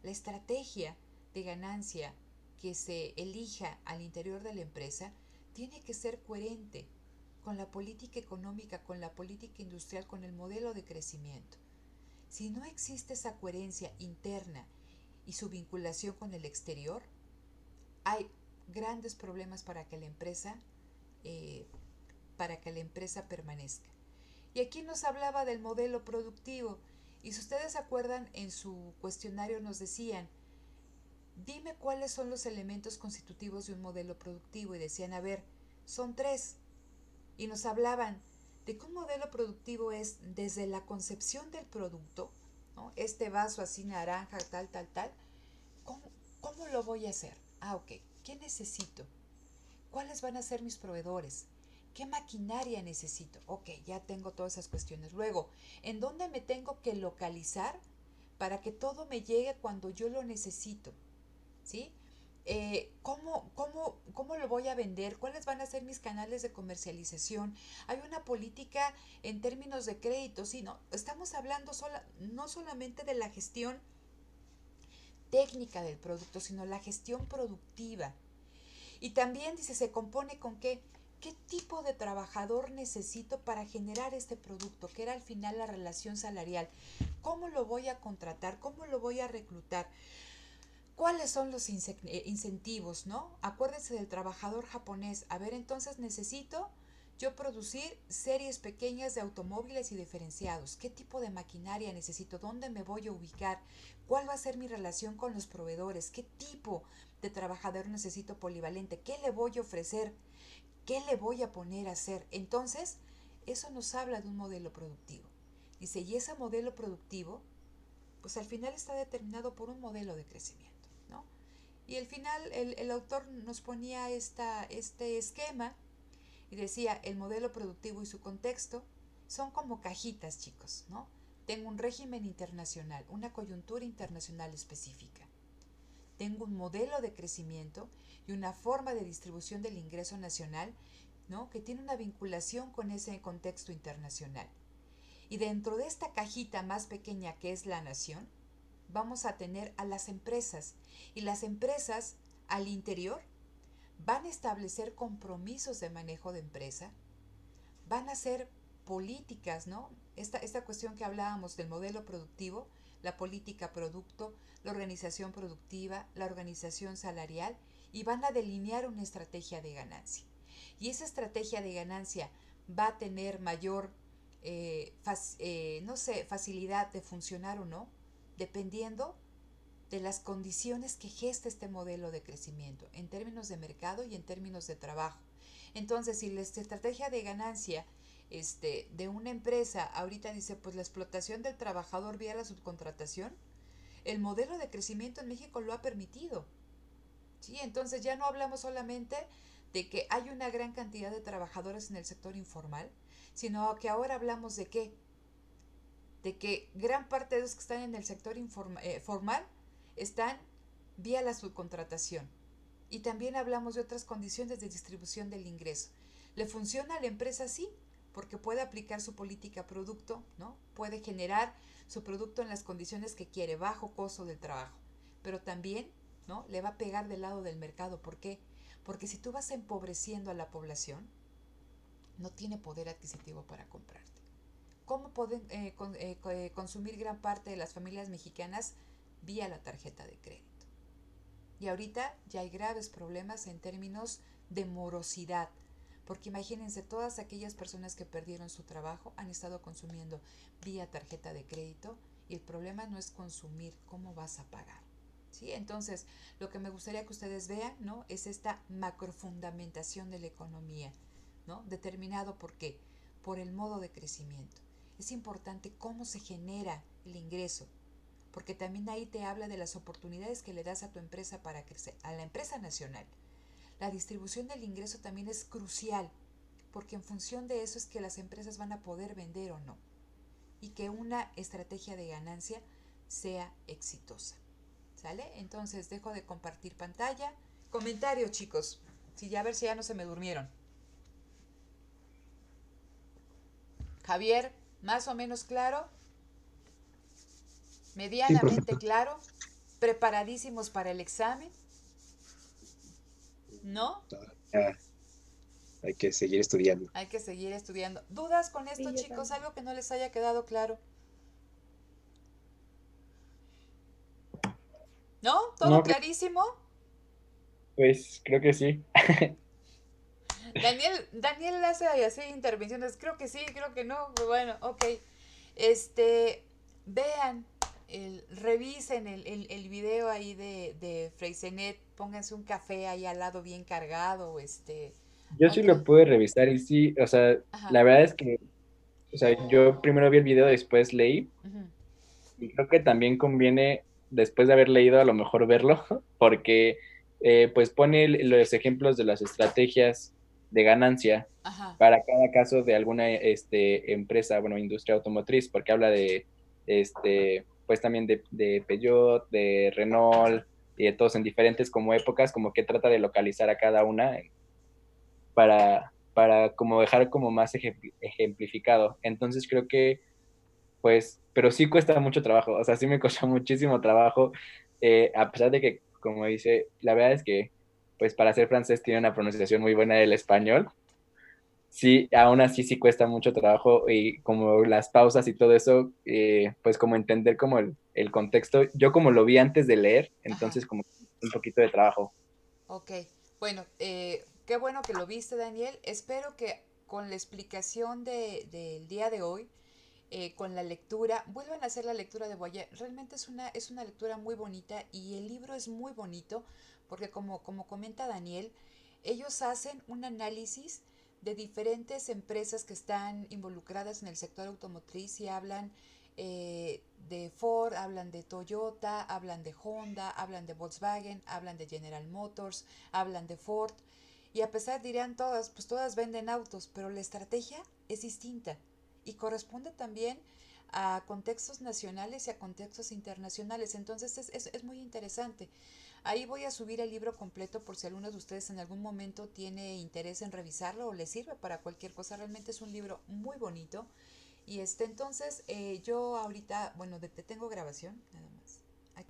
la estrategia de ganancia que se elija al interior de la empresa, tiene que ser coherente con la política económica, con la política industrial, con el modelo de crecimiento. Si no existe esa coherencia interna y su vinculación con el exterior, hay grandes problemas para que la empresa permanezca. Y aquí nos hablaba del modelo productivo. Y si ustedes se acuerdan, en su cuestionario nos decían, dime cuáles son los elementos constitutivos de un modelo productivo. Y decían, a ver, son 3. Y nos hablaban de que un modelo productivo es desde la concepción del producto, ¿no? Este vaso así naranja, tal. ¿Cómo lo voy a hacer? Ok, ¿qué necesito? ¿Cuáles van a ser mis proveedores? ¿Qué maquinaria necesito? Ok, ya tengo todas esas cuestiones. Luego, ¿en dónde me tengo que localizar para que todo me llegue cuando yo lo necesito? ¿Sí? ¿Cómo lo voy a vender? ¿Cuáles van a ser mis canales de comercialización? Hay una política en términos de crédito, sí, no, estamos hablando no solamente de la gestión técnica del producto, sino la gestión productiva. Y también dice, se compone con qué tipo de trabajador necesito para generar este producto, que era al final la relación salarial. ¿Cómo lo voy a contratar? ¿Cómo lo voy a reclutar? ¿Cuáles son los incentivos, no? Acuérdense del trabajador japonés. A ver, entonces necesito yo producir series pequeñas de automóviles y diferenciados. ¿Qué tipo de maquinaria necesito? ¿Dónde me voy a ubicar? ¿Cuál va a ser mi relación con los proveedores? ¿Qué tipo de trabajador necesito polivalente? ¿Qué le voy a ofrecer? ¿Qué le voy a poner a hacer? Entonces, eso nos habla de un modelo productivo. Dice, y ese modelo productivo, pues al final está determinado por un modelo de crecimiento, ¿no? Y al final el autor nos ponía este esquema y decía, el modelo productivo y su contexto son como cajitas, chicos, ¿no? Tengo un régimen internacional, una coyuntura internacional específica. Tengo un modelo de crecimiento y una forma de distribución del ingreso nacional, ¿no? Que tiene una vinculación con ese contexto internacional. Y dentro de esta cajita más pequeña que es la nación, vamos a tener a las empresas. Y las empresas al interior van a establecer compromisos de manejo de empresa, van a hacer políticas, ¿no? Esta cuestión que hablábamos del modelo productivo, la política producto, la organización productiva, la organización salarial, y van a delinear una estrategia de ganancia. Y esa estrategia de ganancia va a tener mayor no sé, facilidad de funcionar o no, dependiendo de las condiciones que gesta este modelo de crecimiento en términos de mercado y en términos de trabajo. Entonces, si la estrategia de ganancia de una empresa ahorita dice, pues la explotación del trabajador vía la subcontratación, el modelo de crecimiento en México lo ha permitido. ¿Sí? Entonces ya no hablamos solamente de que hay una gran cantidad de trabajadores en el sector informal, sino que ahora hablamos de qué, de que gran parte de los que están en el sector formal están vía la subcontratación. Y también hablamos de otras condiciones de distribución del ingreso. ¿Le funciona a la empresa? Sí, porque puede aplicar su política producto, ¿no? Puede generar su producto en las condiciones que quiere, bajo costo del trabajo. Pero también, ¿no? Le va a pegar del lado del mercado. ¿Por qué? Porque si tú vas empobreciendo a la población, no tiene poder adquisitivo para comprarte. ¿Cómo pueden consumir gran parte de las familias mexicanas? Vía la tarjeta de crédito. Y ahorita ya hay graves problemas en términos de morosidad, porque imagínense, todas aquellas personas que perdieron su trabajo han estado consumiendo vía tarjeta de crédito y el problema no es consumir, ¿cómo vas a pagar? ¿Sí? Entonces, lo que me gustaría que ustedes vean, ¿no? Es esta macrofundamentación de la economía, ¿no? Determinado por qué, por el modo de crecimiento. Es importante cómo se genera el ingreso, porque también ahí te habla de las oportunidades que le das a tu empresa para crecer, a la empresa nacional. La distribución del ingreso también es crucial, porque en función de eso es que las empresas van a poder vender o no, y que una estrategia de ganancia sea exitosa. ¿Sale? Entonces dejo de compartir pantalla. Comentarios, chicos. Sí, ya a ver si ya no se me durmieron. Javier, más o menos claro,
Sí,
medianamente
profesor.
claro, preparadísimos para el examen, ¿no?
Ya, hay que seguir estudiando.
Hay que seguir estudiando. ¿Dudas con esto,
Sí, yo
chicos?
también.
¿Algo que no les haya quedado claro? ¿No? ¿Todo
No,
clarísimo?
pues creo que sí.
Daniel hace así intervenciones. Creo que sí, creo que no. Bueno, ok. Vean, revisen el video ahí de Freysenet. Pónganse un café ahí al lado bien cargado.
Yo sí
Ok.
lo pude revisar y sí, o sea,
Ajá.
la verdad es que, o sea, yo primero vi el video, después leí
Ujú.
y creo que también conviene, después de haber leído, a lo mejor verlo, porque pues pone los ejemplos de las estrategias de ganancia
Ajá.
para cada caso de alguna empresa, bueno, industria automotriz, porque habla de, pues también de Peugeot, de Renault, y de todos en diferentes como épocas, como que trata de localizar a cada una para como dejar como más ejemplificado. Entonces creo que pues, pero sí cuesta mucho trabajo, o sea, sí me costó muchísimo trabajo, a pesar de que, como dice, la verdad es que, pues para ser francés tiene una pronunciación muy buena del español, sí, aún así sí cuesta mucho trabajo y como las pausas y todo eso, pues como entender como el contexto, yo como lo vi antes de leer,
Ajá.
entonces como un poquito de trabajo.
Ok. Bueno, qué bueno que lo viste, Daniel. Espero que con la explicación del día de hoy, con la lectura, vuelvan a hacer la lectura de Boyer. Realmente es una lectura muy bonita y el libro es muy bonito porque como comenta Daniel, ellos hacen un análisis de diferentes empresas que están involucradas en el sector automotriz y hablan de Ford, hablan de Toyota, hablan de Honda, hablan de Volkswagen, hablan de General Motors, hablan de Ford. Y a pesar dirán todas, pues todas venden autos, pero la estrategia es distinta y corresponde también a contextos nacionales y a contextos internacionales. Entonces es muy interesante. Ahí voy a subir el libro completo por si alguno de ustedes en algún momento tiene interés en revisarlo o le sirve para cualquier cosa. Realmente es un libro muy bonito. Y entonces yo ahorita, bueno, detengo grabación, nada más.